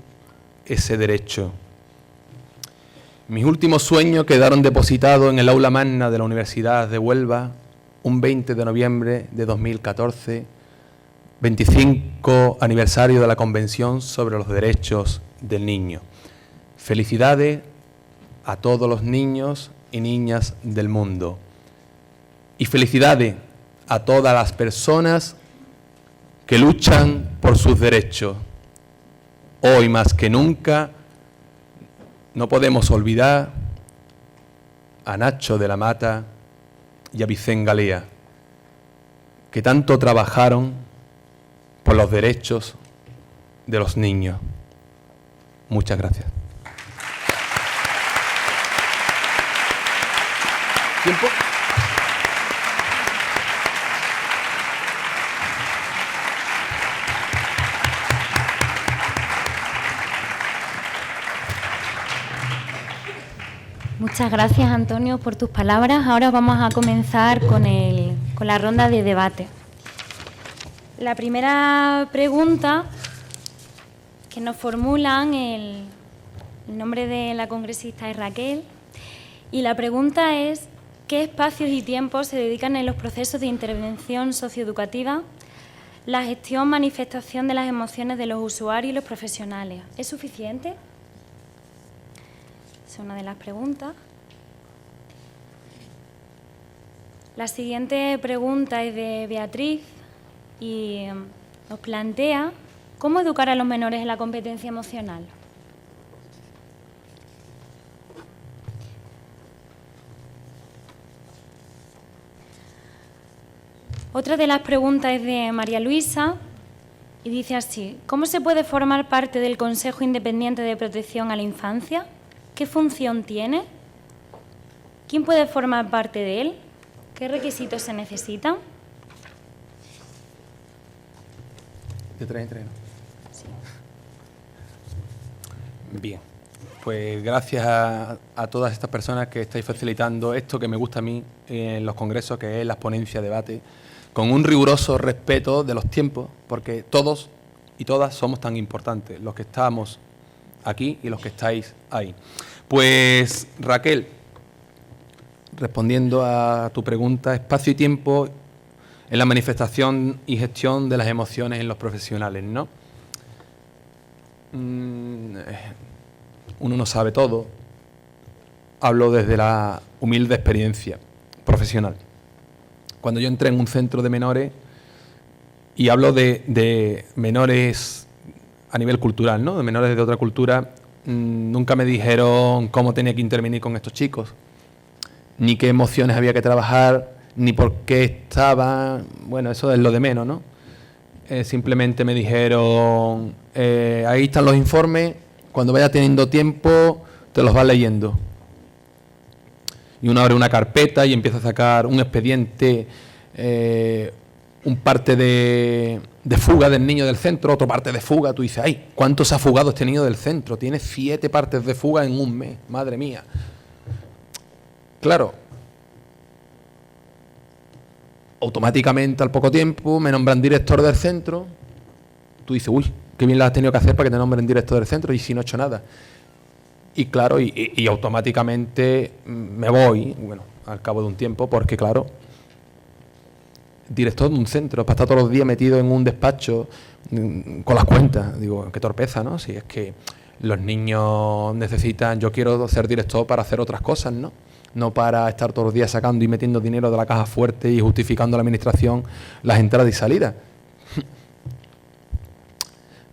B: ese derecho. Mis últimos sueños quedaron depositados en el aula magna de la Universidad de Huelva un 20 de noviembre de 2014, 25 aniversario de la Convención sobre los Derechos del Niño. Felicidades a todos los niños y niñas del mundo. Y felicidades a todas las personas que luchan por sus derechos. Hoy más que nunca no podemos olvidar a Nacho de la Mata y a Vicente Galea, que tanto trabajaron por los derechos de los niños. Muchas gracias. ¿Tiempo?
A: Muchas gracias, Antonio, por tus palabras. Ahora vamos a comenzar con la ronda de debate. La primera pregunta que nos formulan, el nombre de la congresista es Raquel, y la pregunta es: ¿qué espacios y tiempos se dedican en los procesos de intervención socioeducativa, la gestión, manifestación de las emociones de los usuarios y los profesionales? ¿Es suficiente? Es una de las preguntas. La siguiente pregunta es de Beatriz y nos plantea: ¿cómo educar a los menores en la competencia emocional? Otra de las preguntas es de María Luisa y dice así: ¿cómo se puede formar parte del Consejo Independiente de Protección a la Infancia? ¿Qué función tiene? ¿Quién puede formar parte de él? ¿Qué requisitos se necesitan?
B: ¿De 3 en 3?
A: Sí.
B: Bien, pues gracias a todas estas personas que estáis facilitando esto que me gusta a mí en los congresos, que es las ponencias, debate, con un riguroso respeto de los tiempos, porque todos y todas somos tan importantes, los que estamos aquí y los que estáis ahí. Pues Raquel, respondiendo a tu pregunta, espacio y tiempo en la manifestación y gestión de las emociones en los profesionales, ¿no? Uno no sabe todo. Hablo desde la humilde experiencia profesional. Cuando yo entré en un centro de menores, y hablo de menores a nivel cultural, ¿no? De menores de otra cultura, nunca me dijeron cómo tenía que intervenir con estos chicos, ni qué emociones había que trabajar, ni por qué estaban. Bueno, eso es lo de menos, ¿no? Simplemente me dijeron, ahí están los informes, cuando vaya teniendo tiempo te los vas leyendo. Y uno abre una carpeta y empieza a sacar un expediente, un parte de fuga del niño del centro, otro parte de fuga. Tú dices, ¡ay! ¿Cuánto se ha fugado este niño del centro? Tiene 7 partes de fuga en un mes. Madre mía. Claro. Automáticamente, al poco tiempo, me nombran director del centro. Tú dices, uy, qué bien lo has tenido que hacer para que te nombren director del centro y si no he hecho nada. Y claro, y automáticamente me voy, bueno, al cabo de un tiempo, porque claro, director de un centro, para estar todos los días metido en un despacho con las cuentas. Digo, qué torpeza, ¿no? Si es que los niños necesitan, yo quiero ser director para hacer otras cosas, ¿no? No para estar todos los días sacando y metiendo dinero de la caja fuerte y justificando a la administración las entradas y salidas.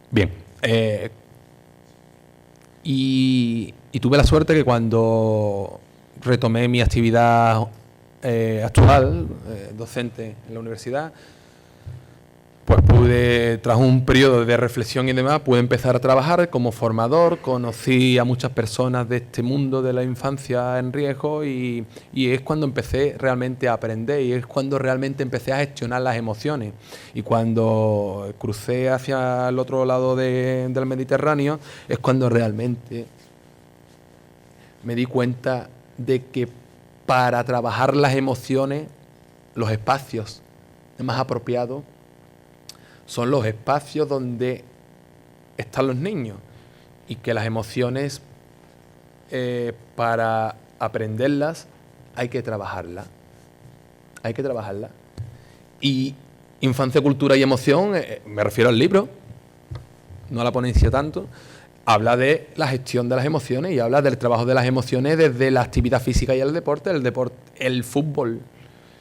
B: Bien, y tuve la suerte que cuando retomé mi actividad actual, docente en la universidad, pues pude, tras un periodo de reflexión y demás, pude empezar a trabajar como formador. Conocí a muchas personas de este mundo de la infancia en riesgo y es cuando empecé realmente a aprender y es cuando realmente empecé a gestionar las emociones. Y cuando crucé hacia el otro lado del Mediterráneo es cuando realmente me di cuenta de que para trabajar las emociones, los espacios más apropiados son los espacios donde están los niños y que las emociones, para aprenderlas, hay que trabajarlas. Hay que trabajarlas. Y Infancia, Cultura y Emoción, me refiero al libro, no a la ponencia tanto, habla de la gestión de las emociones y habla del trabajo de las emociones desde la actividad física y el deporte. El fútbol.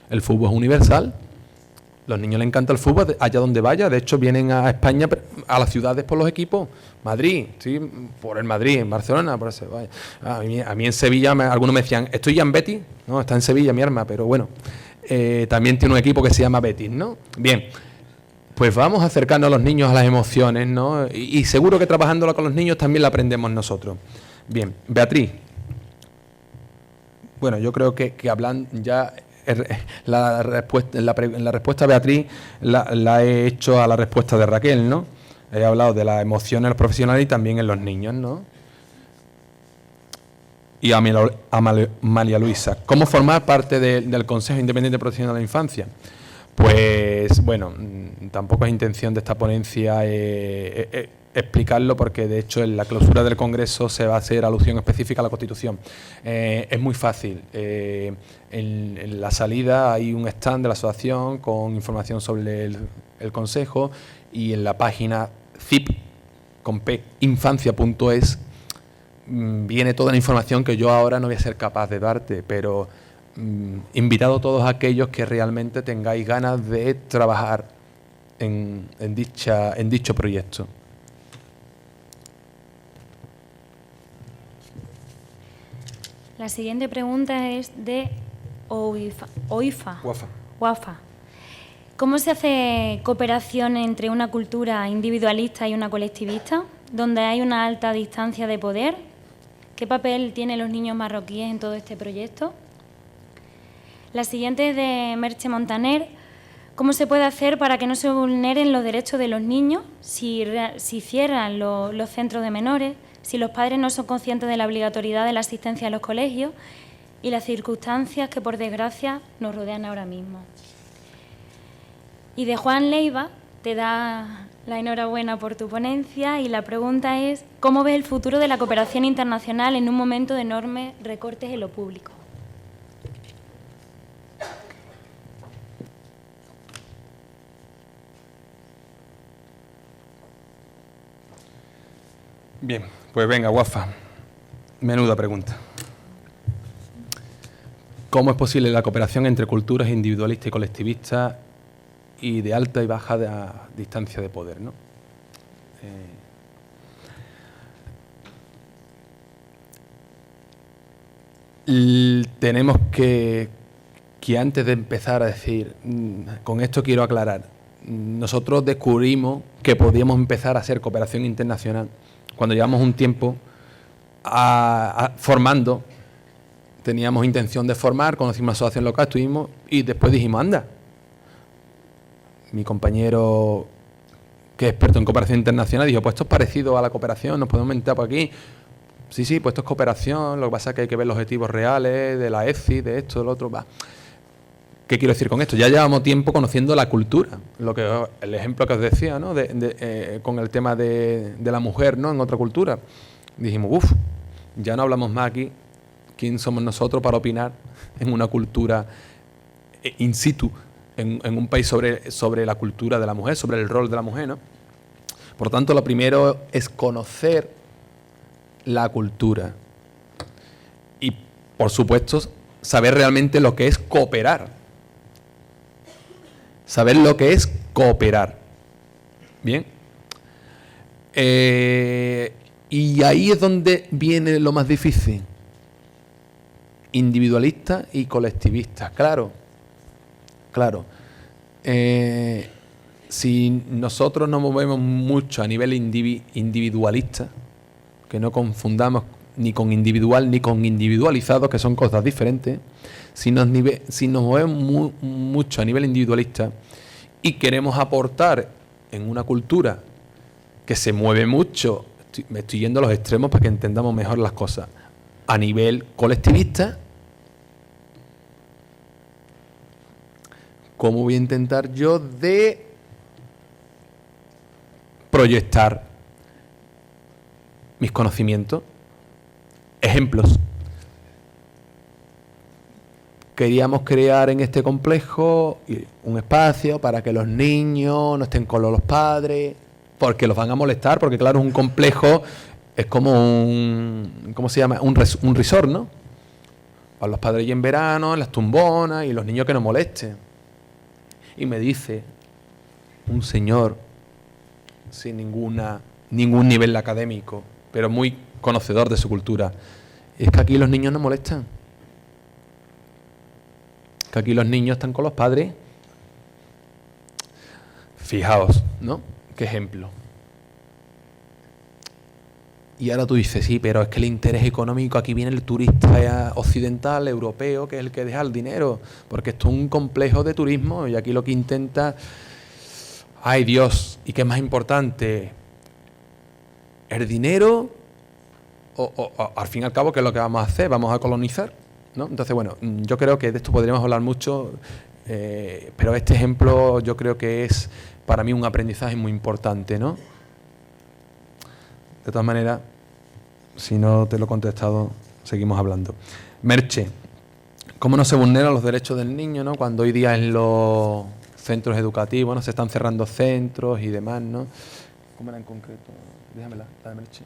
B: El fútbol es universal. Los niños les encanta el fútbol allá donde vaya. De hecho, vienen a España, a las ciudades por los equipos. Madrid, sí, por el Madrid, en Barcelona, por eso. Vaya. A mí en Sevilla, algunos me decían, ¿estoy ya en Betis? No, está en Sevilla mi arma, pero bueno. También tiene un equipo que se llama Betis, ¿no? Bien, pues vamos a acercarnos a los niños a las emociones, ¿no? Y seguro que trabajándola con los niños también la aprendemos nosotros. Bien, Beatriz. Bueno, yo creo que hablan ya... La respuesta a Beatriz la he hecho a la respuesta de Raquel, ¿no? He hablado de las emociones en los profesionales y también en los niños, ¿no? Y a María Luisa, ¿cómo formar parte del Consejo Independiente de Protección de la Infancia? Pues, bueno, tampoco es intención de esta ponencia explicarlo, porque de hecho en la clausura del Congreso se va a hacer alusión específica a la Constitución. Es muy fácil. En la salida hay un stand de la asociación con información sobre el Consejo, y en la página infancia.es viene toda la información que yo ahora no voy a ser capaz de darte, pero invitado a todos aquellos que realmente tengáis ganas de trabajar en dicho proyecto.
A: La siguiente pregunta es de Wafa. ¿Cómo se hace cooperación entre una cultura individualista y una colectivista, donde hay una alta distancia de poder? ¿Qué papel tienen los niños marroquíes en todo este proyecto? La siguiente es de Merche Montaner. ¿Cómo se puede hacer para que no se vulneren los derechos de los niños si cierran los centros de menores, si los padres no son conscientes de la obligatoriedad de la asistencia a los colegios y las circunstancias que, por desgracia, nos rodean ahora mismo? Y de Juan Leiva, te da la enhorabuena por tu ponencia, y la pregunta es: ¿cómo ves el futuro de la cooperación internacional en un momento de enormes recortes en lo público?
B: Bien, pues venga, Wafa, menuda pregunta. ¿Cómo es posible la cooperación entre culturas individualistas y colectivistas y de alta y baja distancia de poder, ¿no? Tenemos que antes de empezar a decir, con esto quiero aclarar, nosotros descubrimos que podíamos empezar a hacer cooperación internacional cuando llevamos un tiempo formando teníamos intención de formar, conocimos una asociación local, estuvimos y después dijimos, anda, mi compañero que es experto en cooperación internacional dijo, pues esto es parecido a la cooperación, nos podemos meter por aquí. Sí, pues esto es cooperación, lo que pasa es que hay que ver los objetivos reales de la EFI, de esto, de lo otro. Va. ¿Qué quiero decir con esto? Ya llevamos tiempo conociendo la cultura, el ejemplo que os decía, ¿no? Con el tema de la mujer, ¿no? En otra cultura. Dijimos, ya no hablamos más aquí. ¿Quién somos nosotros para opinar en una cultura in situ, en un país sobre la cultura de la mujer, sobre el rol de la mujer, ¿no? Por tanto, lo primero es conocer la cultura y, por supuesto, saber realmente lo que es cooperar. Saber lo que es cooperar. Bien. Y ahí es donde viene lo más difícil. Individualista y colectivista, claro. Si nosotros nos movemos mucho a nivel individualista, que no confundamos ni con individual ni con individualizado, que son cosas diferentes, si nos movemos mucho a nivel individualista y queremos aportar en una cultura que se mueve mucho, me estoy yendo a los extremos para que entendamos mejor las cosas, a nivel colectivista, ¿cómo voy a intentar yo de proyectar mis conocimientos? Ejemplos. Queríamos crear en este complejo un espacio para que los niños no estén con los padres, porque los van a molestar, porque claro, un complejo es como un, ¿cómo se llama? Un resort, ¿no? Para los padres y en verano, en las tumbonas, y los niños que no molesten. Y me dice un señor sin ningún nivel académico, pero muy conocedor de su cultura, es que aquí los niños no molestan. Que aquí los niños están con los padres. Fijaos, ¿no? Qué ejemplo. Y ahora tú dices, sí, pero es que el interés económico, aquí viene el turista occidental, europeo, que es el que deja el dinero, porque esto es un complejo de turismo y aquí lo que intenta, ay Dios, ¿y qué es más importante? ¿El dinero? O al fin y al cabo, ¿qué es lo que vamos a hacer? ¿Vamos a colonizar? ¿No? Entonces, bueno, yo creo que de esto podríamos hablar mucho, pero este ejemplo yo creo que es para mí un aprendizaje muy importante, ¿no? De todas maneras, si no te lo he contestado, seguimos hablando. Merche, ¿cómo no se vulneran los derechos del niño, ¿no? Cuando hoy día en los centros educativos, ¿no? Se están cerrando centros y demás, ¿no? ¿Cómo era en concreto? Déjamela, la de Merche.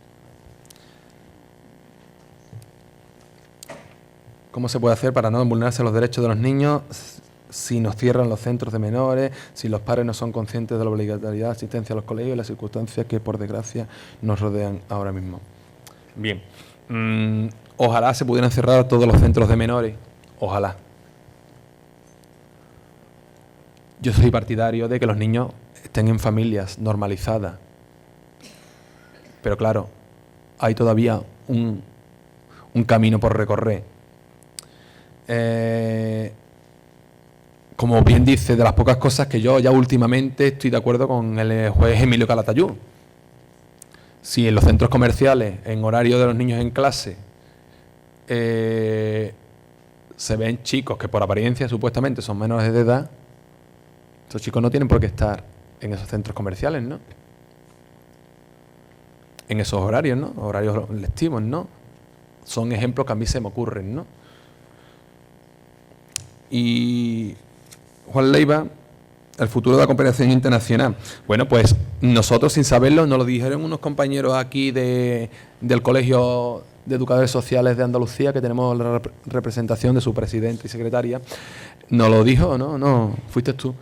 B: ¿Cómo se puede hacer para no vulnerarse los derechos de los niños si nos cierran los centros de menores, si los padres no son conscientes de la obligatoriedad de asistencia a los colegios y las circunstancias que, por desgracia, nos rodean ahora mismo? Bien. Ojalá se pudieran cerrar todos los centros de menores. Ojalá. Yo soy partidario de que los niños estén en familias normalizadas. Pero claro, hay todavía un camino por recorrer. Como bien dice, de las pocas cosas que yo ya últimamente estoy de acuerdo con el juez Emilio Calatayud. Si en los centros comerciales, en horario de los niños en clase, se ven chicos que por apariencia supuestamente son menores de edad, estos chicos no tienen por qué estar en esos centros comerciales, ¿no? En esos horarios, ¿no? Horarios lectivos, ¿no? Son ejemplos que a mí se me ocurren, ¿no? Y Juan Leiva, el futuro de la cooperación internacional. Bueno, pues nosotros sin saberlo, nos lo dijeron unos compañeros aquí del Colegio de Educadores Sociales de Andalucía, que tenemos la representación de su presidente y secretaria. Nos lo dijo, no, fuiste tú.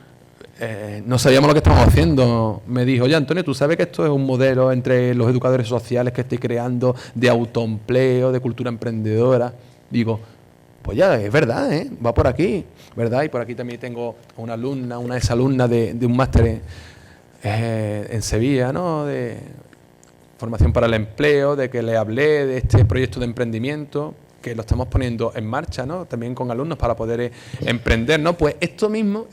B: No sabíamos lo que estábamos haciendo. Me dijo, oye Antonio, ¿tú sabes que esto es un modelo entre los educadores sociales que estoy creando de autoempleo, de cultura emprendedora? Digo, pues ya, es verdad, va por aquí, ¿verdad? Y por aquí también tengo una alumna, una exalumna de un máster en Sevilla, ¿no? De formación para el empleo, de que le hablé de este proyecto de emprendimiento. que lo estamos poniendo en marcha, ¿no? También con alumnos para poder emprender, ¿no? Pues esto mismo,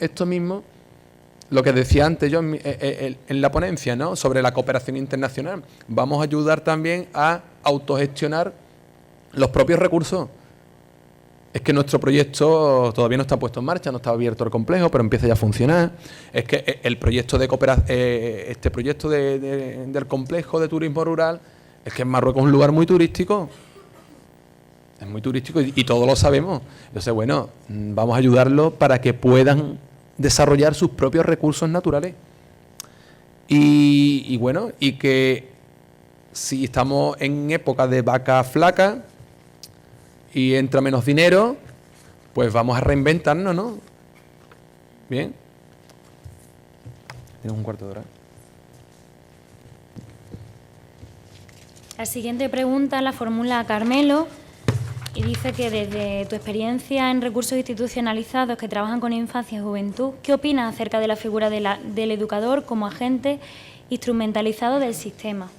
B: lo que decía antes yo en la ponencia, ¿no? Sobre la cooperación internacional. Vamos a ayudar también a autogestionar los propios recursos. Es que nuestro proyecto todavía no está puesto en marcha, no está abierto el complejo, pero empieza ya a funcionar. Es que el proyecto de cooperación, este proyecto del complejo de turismo rural, es que en Marruecos es un lugar muy turístico. Es muy turístico y todos lo sabemos. Entonces, bueno, vamos a ayudarlos para que puedan desarrollar sus propios recursos naturales. Y bueno, y que si estamos en época de vaca flaca y entra menos dinero, pues vamos a reinventarnos, ¿no? Bien. Tienes un cuarto de hora.
A: La siguiente pregunta la formula Carmelo y dice que desde tu experiencia en recursos institucionalizados que trabajan con infancia y juventud, ¿qué opinas acerca de la figura del educador como agente instrumentalizado del sistema?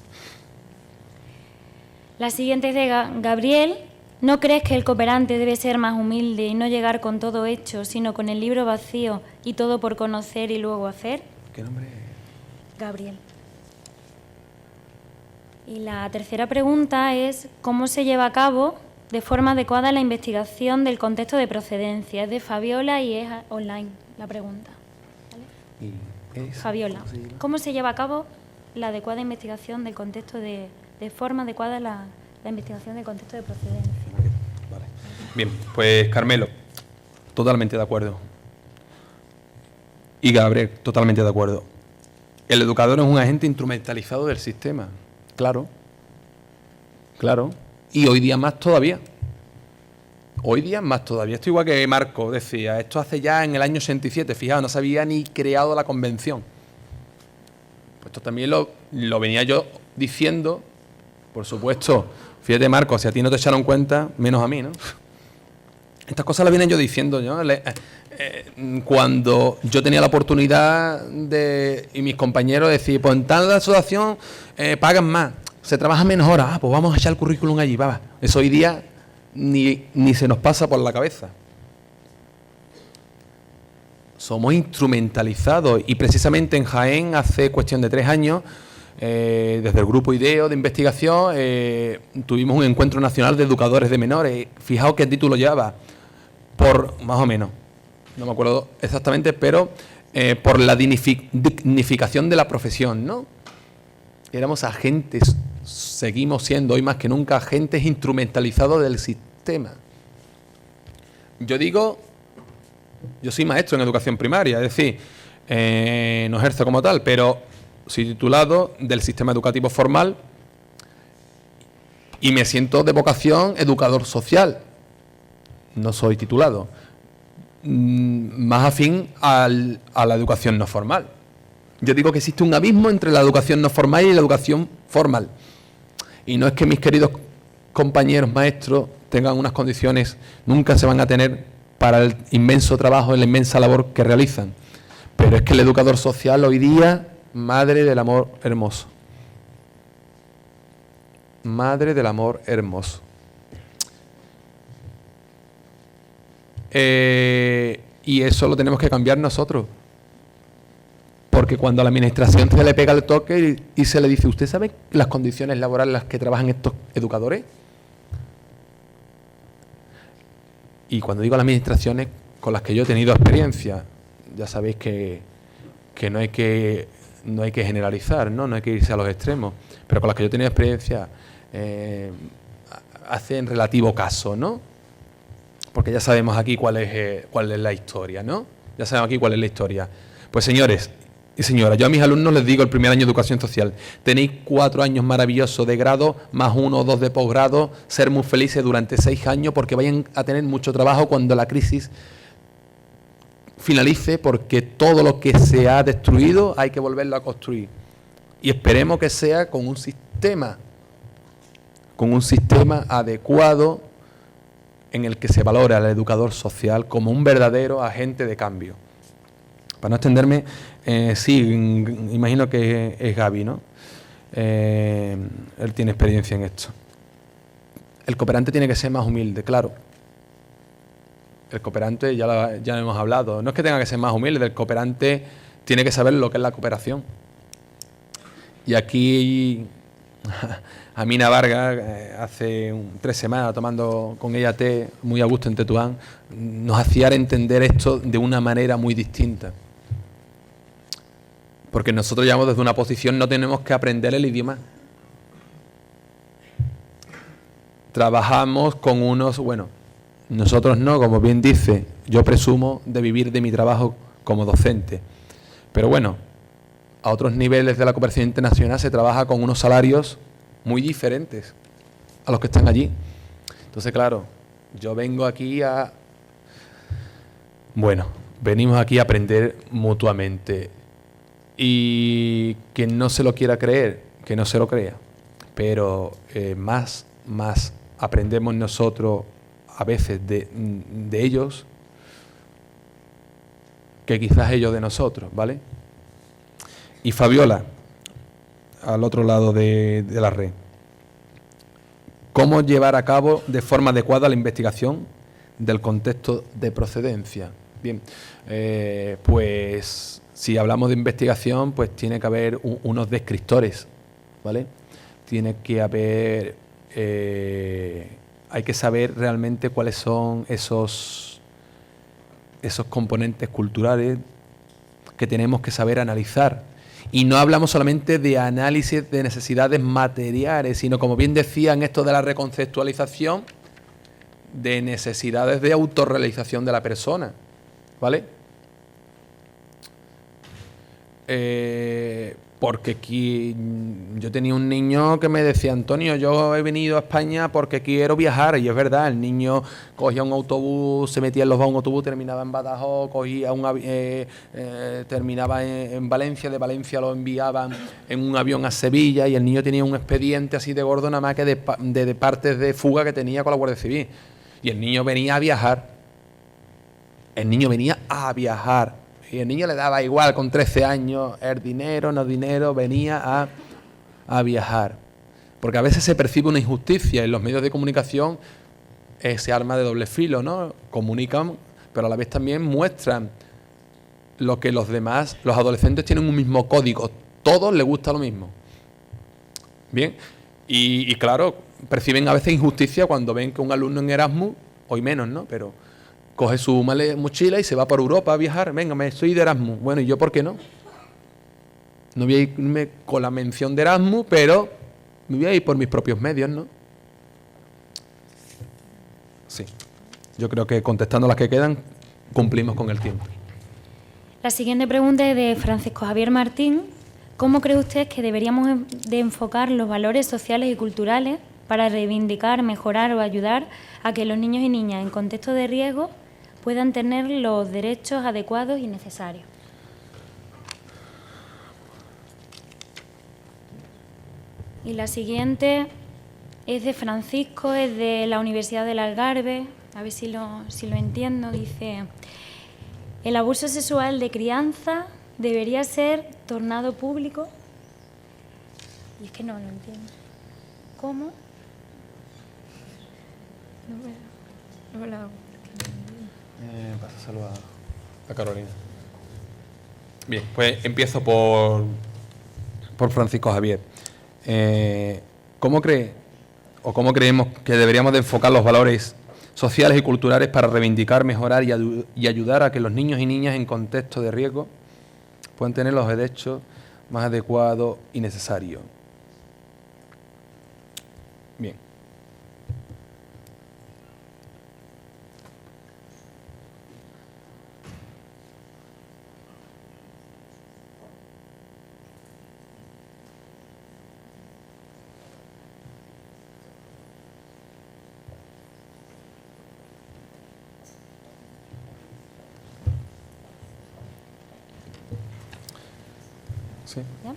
A: La siguiente es de Gabriel. ¿No crees que el cooperante debe ser más humilde y no llegar con todo hecho, sino con el libro vacío y todo por conocer y luego hacer?
B: ¿Qué nombre?
A: Gabriel. Y la tercera pregunta es ¿cómo se lleva a cabo de forma adecuada la investigación del contexto de procedencia? Es de Fabiola y es online la pregunta. ¿Vale? Fabiola, ¿cómo se lleva a cabo la adecuada investigación del contexto de forma adecuada la investigación del contexto de procedencia?
B: Vale. Bien, pues Carmelo, totalmente de acuerdo. Y Gabriel, totalmente de acuerdo. El educador es un agente instrumentalizado del sistema. Claro. Y hoy día más todavía. Esto igual que Marco decía, esto hace ya en el año 67, fijaos, no se había ni creado la convención. Pues esto también lo venía yo diciendo, por supuesto. Fíjate, Marco, si a ti no te echaron cuenta, menos a mí, ¿no? Estas cosas las vienen yo diciendo, ¿no? Cuando yo tenía la oportunidad y mis compañeros decir, pues en tal asociación pagan más, se trabaja menos horas, pues vamos a echar el currículum allí, va. Eso hoy día ni se nos pasa por la cabeza. Somos instrumentalizados y precisamente en Jaén hace cuestión de 3 años, desde el grupo IDEO de investigación, tuvimos un encuentro nacional de educadores de menores. Fijaos qué título llevaba, por más o menos, no me acuerdo exactamente, pero por la dignificación de la profesión, ¿no? Éramos agentes, seguimos siendo hoy más que nunca agentes instrumentalizados del sistema. Yo soy maestro en educación primaria, es decir, no ejerzo como tal, pero soy titulado del sistema educativo formal y me siento de vocación educador social. No soy titulado. Más afín a la educación no formal. Yo digo que existe un abismo entre la educación no formal y la educación formal. Y no es que mis queridos compañeros maestros tengan unas condiciones, nunca se van a tener para el inmenso trabajo, la inmensa labor que realizan. Pero es que el educador social hoy día, madre del amor hermoso. Madre del amor hermoso. Y eso lo tenemos que cambiar nosotros. Porque cuando a la administración se le pega el toque y se le dice, ¿usted sabe las condiciones laborales en las que trabajan estos educadores? Y cuando digo las administraciones con las que yo he tenido experiencia, ya sabéis que no hay que generalizar, ¿no? No hay que irse a los extremos, pero con las que yo he tenido experiencia hacen relativo caso, ¿no? Porque ya sabemos aquí cuál es la historia, ¿no? Ya sabemos aquí cuál es la historia. Pues señores y señoras, yo a mis alumnos les digo el primer año de educación social, tenéis 4 años maravillosos de grado, más 1 o 2 de posgrado, ser muy felices durante 6 años porque vayan a tener mucho trabajo cuando la crisis finalice, porque todo lo que se ha destruido hay que volverlo a construir. Y esperemos que sea con un sistema adecuado en el que se valora al educador social como un verdadero agente de cambio. Para no extenderme, sí, imagino que es Gaby, ¿no? Él tiene experiencia en esto. el cooperante tiene que ser más humilde, claro. El cooperante, ya hemos hablado, no es que tenga que ser más humilde, el cooperante tiene que saber lo que es la cooperación. Y aquí Amina Vargas, hace 3 semanas, tomando con ella té muy a gusto en Tetuán, nos hacía entender esto de una manera muy distinta. Porque nosotros ya desde una posición, no tenemos que aprender el idioma. Trabajamos con unos, bueno, nosotros no, como bien dice, yo presumo de vivir de mi trabajo como docente. Pero bueno, a otros niveles de la cooperación internacional se trabaja con unos salarios muy diferentes a los que están allí. Entonces, claro, yo vengo aquí a... Bueno, venimos aquí a aprender mutuamente. Y quien no se lo quiera creer, que no se lo crea. Pero más aprendemos nosotros a veces de ellos que quizás ellos de nosotros, ¿vale? Y Fabiola, al otro lado de la red. ¿Cómo llevar a cabo de forma adecuada la investigación del contexto de procedencia? Bien, pues si hablamos de investigación, pues tiene que haber unos descriptores, ¿vale? Tiene que haber, hay que saber realmente cuáles son esos componentes culturales que tenemos que saber analizar. Y no hablamos solamente de análisis de necesidades materiales, sino, como bien decía en esto de la reconceptualización, de necesidades de autorrealización de la persona, ¿vale? Porque aquí yo tenía un niño que me decía: Antonio, yo he venido a España porque quiero viajar. Y es verdad, el niño cogía un autobús, se metía en los autobús, terminaba en Badajoz, cogía terminaba en Valencia, de Valencia lo enviaban en un avión a Sevilla, y el niño tenía un expediente así de gordo nada más que de partes de fuga que tenía con la Guardia Civil. Y el niño venía a viajar. El niño venía a viajar. Y el niño le daba igual, con 13 años, el dinero, no dinero, venía a viajar. Porque a veces se percibe una injusticia, y los medios de comunicación ese arma de doble filo, ¿no? Comunican, pero a la vez también muestran lo que los demás, los adolescentes tienen un mismo código, todos les gusta lo mismo. Bien, y claro, perciben a veces injusticia cuando ven que un alumno en Erasmus, hoy menos, ¿no? Pero coge su mochila y se va por Europa a viajar. Venga, me soy de Erasmus. Bueno, ¿y yo por qué no? No voy a irme con la mención de Erasmus, pero me voy a ir por mis propios medios, ¿no? Sí. Yo creo que contestando las que quedan, cumplimos con el tiempo.
A: La siguiente pregunta es de Francisco Javier Martín. ¿Cómo cree usted que deberíamos de enfocar los valores sociales y culturales para reivindicar, mejorar o ayudar a que los niños y niñas en contexto de riesgo puedan tener los derechos adecuados y necesarios? Y la siguiente es de Francisco, es de la Universidad del Algarve, a ver si lo entiendo. Dice: ¿el abuso sexual de crianza debería ser tornado público? Y es que no lo entiendo. ¿Cómo? No me lo hago.
B: Pásaselo a Carolina. Bien, pues empiezo por Francisco Javier. ¿Cómo cree o cómo creemos que deberíamos de enfocar los valores sociales y culturales para reivindicar, mejorar y ayudar a que los niños y niñas en contexto de riesgo puedan tener los derechos más adecuados y necesarios? Bien. Sí.
A: ¿Ya?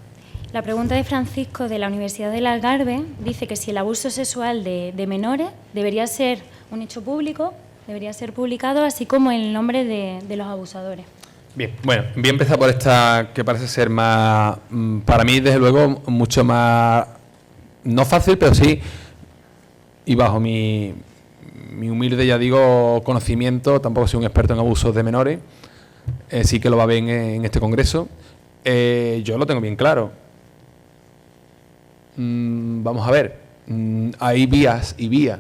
A: La pregunta de Francisco, de la Universidad del Algarve, dice que si el abuso sexual de menores debería ser un hecho público, debería ser publicado, así como el nombre de los abusadores.
B: Bien, bueno, voy a empezar por esta que parece ser más, para mí desde luego, mucho más, no fácil, pero sí y bajo mi humilde, ya digo, conocimiento, tampoco soy un experto en abusos de menores, sí que lo va a ver en este congreso, yo lo tengo bien claro. Vamos a ver, hay vías y vías.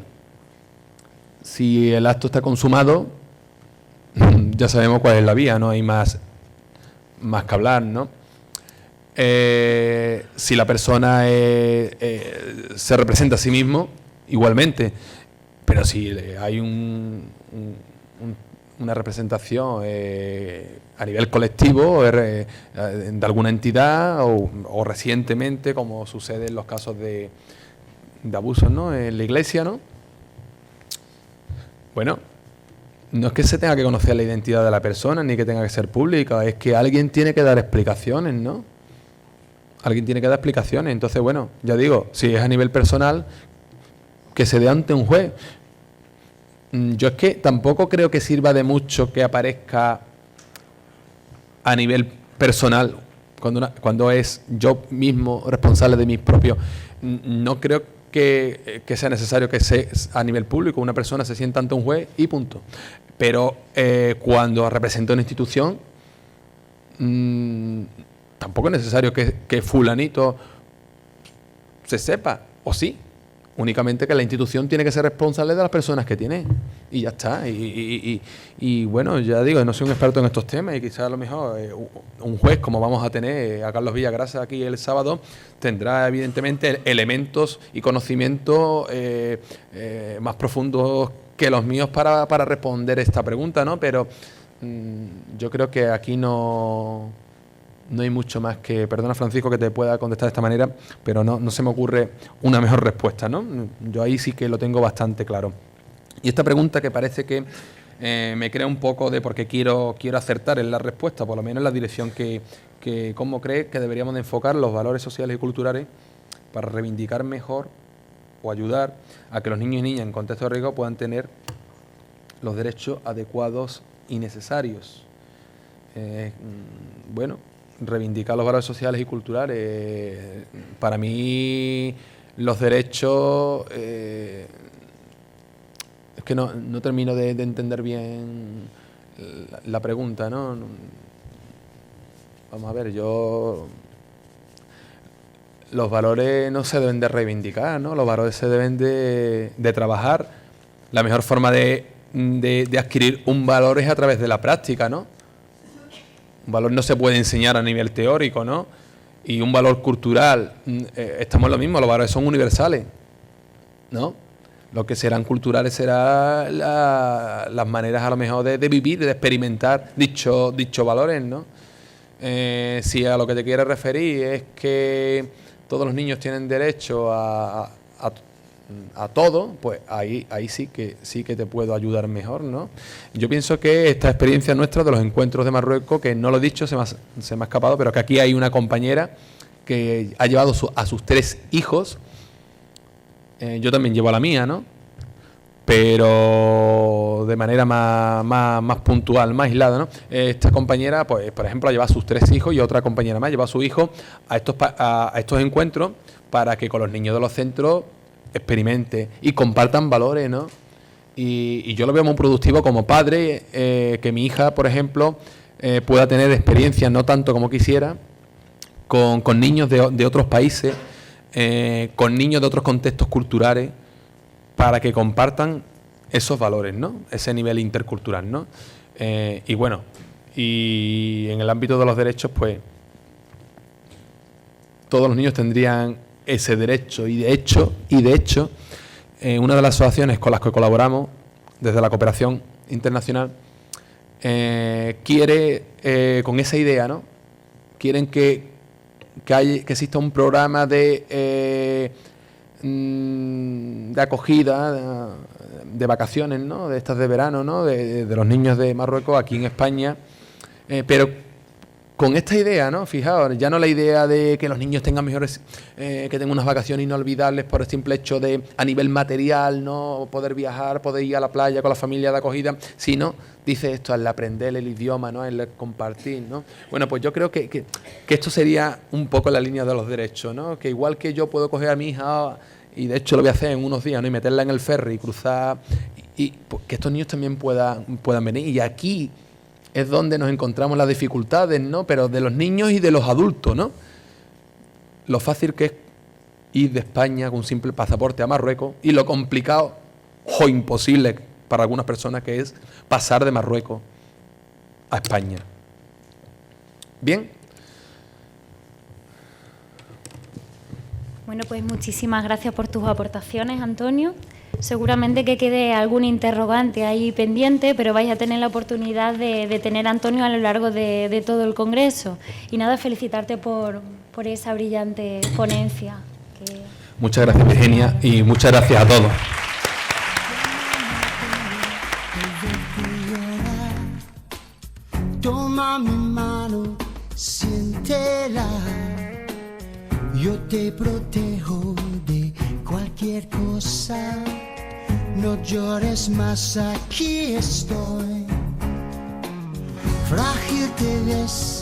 B: Si el acto está consumado, ya sabemos cuál es la vía, no hay más que hablar, ¿no? Si la persona se representa a sí mismo, igualmente, pero si hay una representación a nivel colectivo de alguna entidad o recientemente, como sucede en los casos de abusos, ¿no?, en la Iglesia, ¿no? Bueno, no es que se tenga que conocer la identidad de la persona ni que tenga que ser pública, es que alguien tiene que dar explicaciones, ¿no? Alguien tiene que dar explicaciones. Entonces, bueno, ya digo, si es a nivel personal, que se dé ante un juez. Yo es que tampoco creo que sirva de mucho que aparezca a nivel personal, cuando es yo mismo responsable de mis propios. No creo que sea necesario que sea a nivel público, una persona se sienta ante un juez y punto. Pero cuando representa una institución, tampoco es necesario que fulanito se sepa, o sí. Únicamente que la institución tiene que ser responsable de las personas que tiene. Y ya está. Y bueno, ya digo, no soy un experto en estos temas y quizás a lo mejor un juez, como vamos a tener a Carlos Villagrasa aquí el sábado, tendrá evidentemente elementos y conocimientos más profundos que los míos para responder esta pregunta, ¿no? Pero yo creo que aquí no hay mucho más que, perdona Francisco que te pueda contestar de esta manera, pero no se me ocurre una mejor respuesta, ¿no? Yo ahí sí que lo tengo bastante claro. Y esta pregunta que parece que me crea un poco de, porque quiero acertar en la respuesta, por lo menos en la dirección que cómo cree que deberíamos de enfocar los valores sociales y culturales para reivindicar mejor o ayudar a que los niños y niñas en contexto de riesgo puedan tener los derechos adecuados y necesarios. Bueno, reivindicar los valores sociales y culturales. Para mí los derechos, es que no termino de entender bien la pregunta, ¿no? Vamos a ver, los valores no se deben de reivindicar, ¿no? Los valores se deben de trabajar. La mejor forma de adquirir un valor es a través de la práctica, ¿no? Un valor no se puede enseñar a nivel teórico, ¿no? Y un valor cultural, estamos en lo mismo, los valores son universales, ¿no? Lo que serán culturales serán las maneras a lo mejor de vivir, de experimentar dichos valores, ¿no? Si a lo que te quieres referir es que todos los niños tienen derecho a todo, pues ahí sí que te puedo ayudar mejor, ¿no? Yo pienso que esta experiencia nuestra de los encuentros de Marruecos, que no lo he dicho, se me ha escapado, pero que aquí hay una compañera que ha llevado a sus 3 hijos, yo también llevo a la mía, ¿no? Pero de manera más puntual, más aislada, ¿no? Esta compañera, pues, por ejemplo, ha llevado a sus 3 hijos y otra compañera más lleva a su hijo a estos encuentros para que con los niños de los centros experimente y compartan valores, ¿no? Y yo lo veo muy productivo como padre, que mi hija, por ejemplo, pueda tener experiencias, no tanto como quisiera, con niños de otros países, con niños de otros contextos culturales, para que compartan esos valores, ¿no? Ese nivel intercultural, ¿no? Y bueno, y en el ámbito de los derechos, pues, todos los niños tendrían ese derecho y de hecho una de las asociaciones con las que colaboramos desde la cooperación internacional quiere con esa idea, ¿no? Quieren que exista un programa de acogida, de vacaciones, ¿no? De estas de verano, ¿no? De los niños de Marruecos aquí en España, pero con esta idea, ¿no? Fijaos, ya no la idea de que los niños tengan mejores, que tengan unas vacaciones inolvidables por el simple hecho de, a nivel material, ¿no? Poder viajar, poder ir a la playa con la familia de acogida, sino, dice esto, al aprender el idioma, ¿no? El compartir, ¿no? Bueno, pues yo creo que esto sería un poco la línea de los derechos, ¿no? Que igual que yo puedo coger a mi hija y de hecho lo voy a hacer en unos días, ¿no? Y meterla en el ferry y cruzar, y pues, que estos niños también puedan venir. Y aquí es donde nos encontramos las dificultades, ¿no? Pero de los niños y de los adultos, ¿no? Lo fácil que es ir de España con un simple pasaporte a Marruecos y lo complicado o imposible para algunas personas que es pasar de Marruecos a España. Bien.
A: Bueno, pues muchísimas gracias por tus aportaciones, Antonio. Seguramente que quede algún interrogante ahí pendiente, pero vais a tener la oportunidad de tener a Antonio a lo largo de todo el Congreso. Y nada, felicitarte por esa brillante ponencia.
B: Muchas gracias, Virginia, y muchas gracias a todos.
C: Toma mi mano, siéntela. Yo te protejo de cualquier cosa. No llores más, aquí estoy. Frágil te ves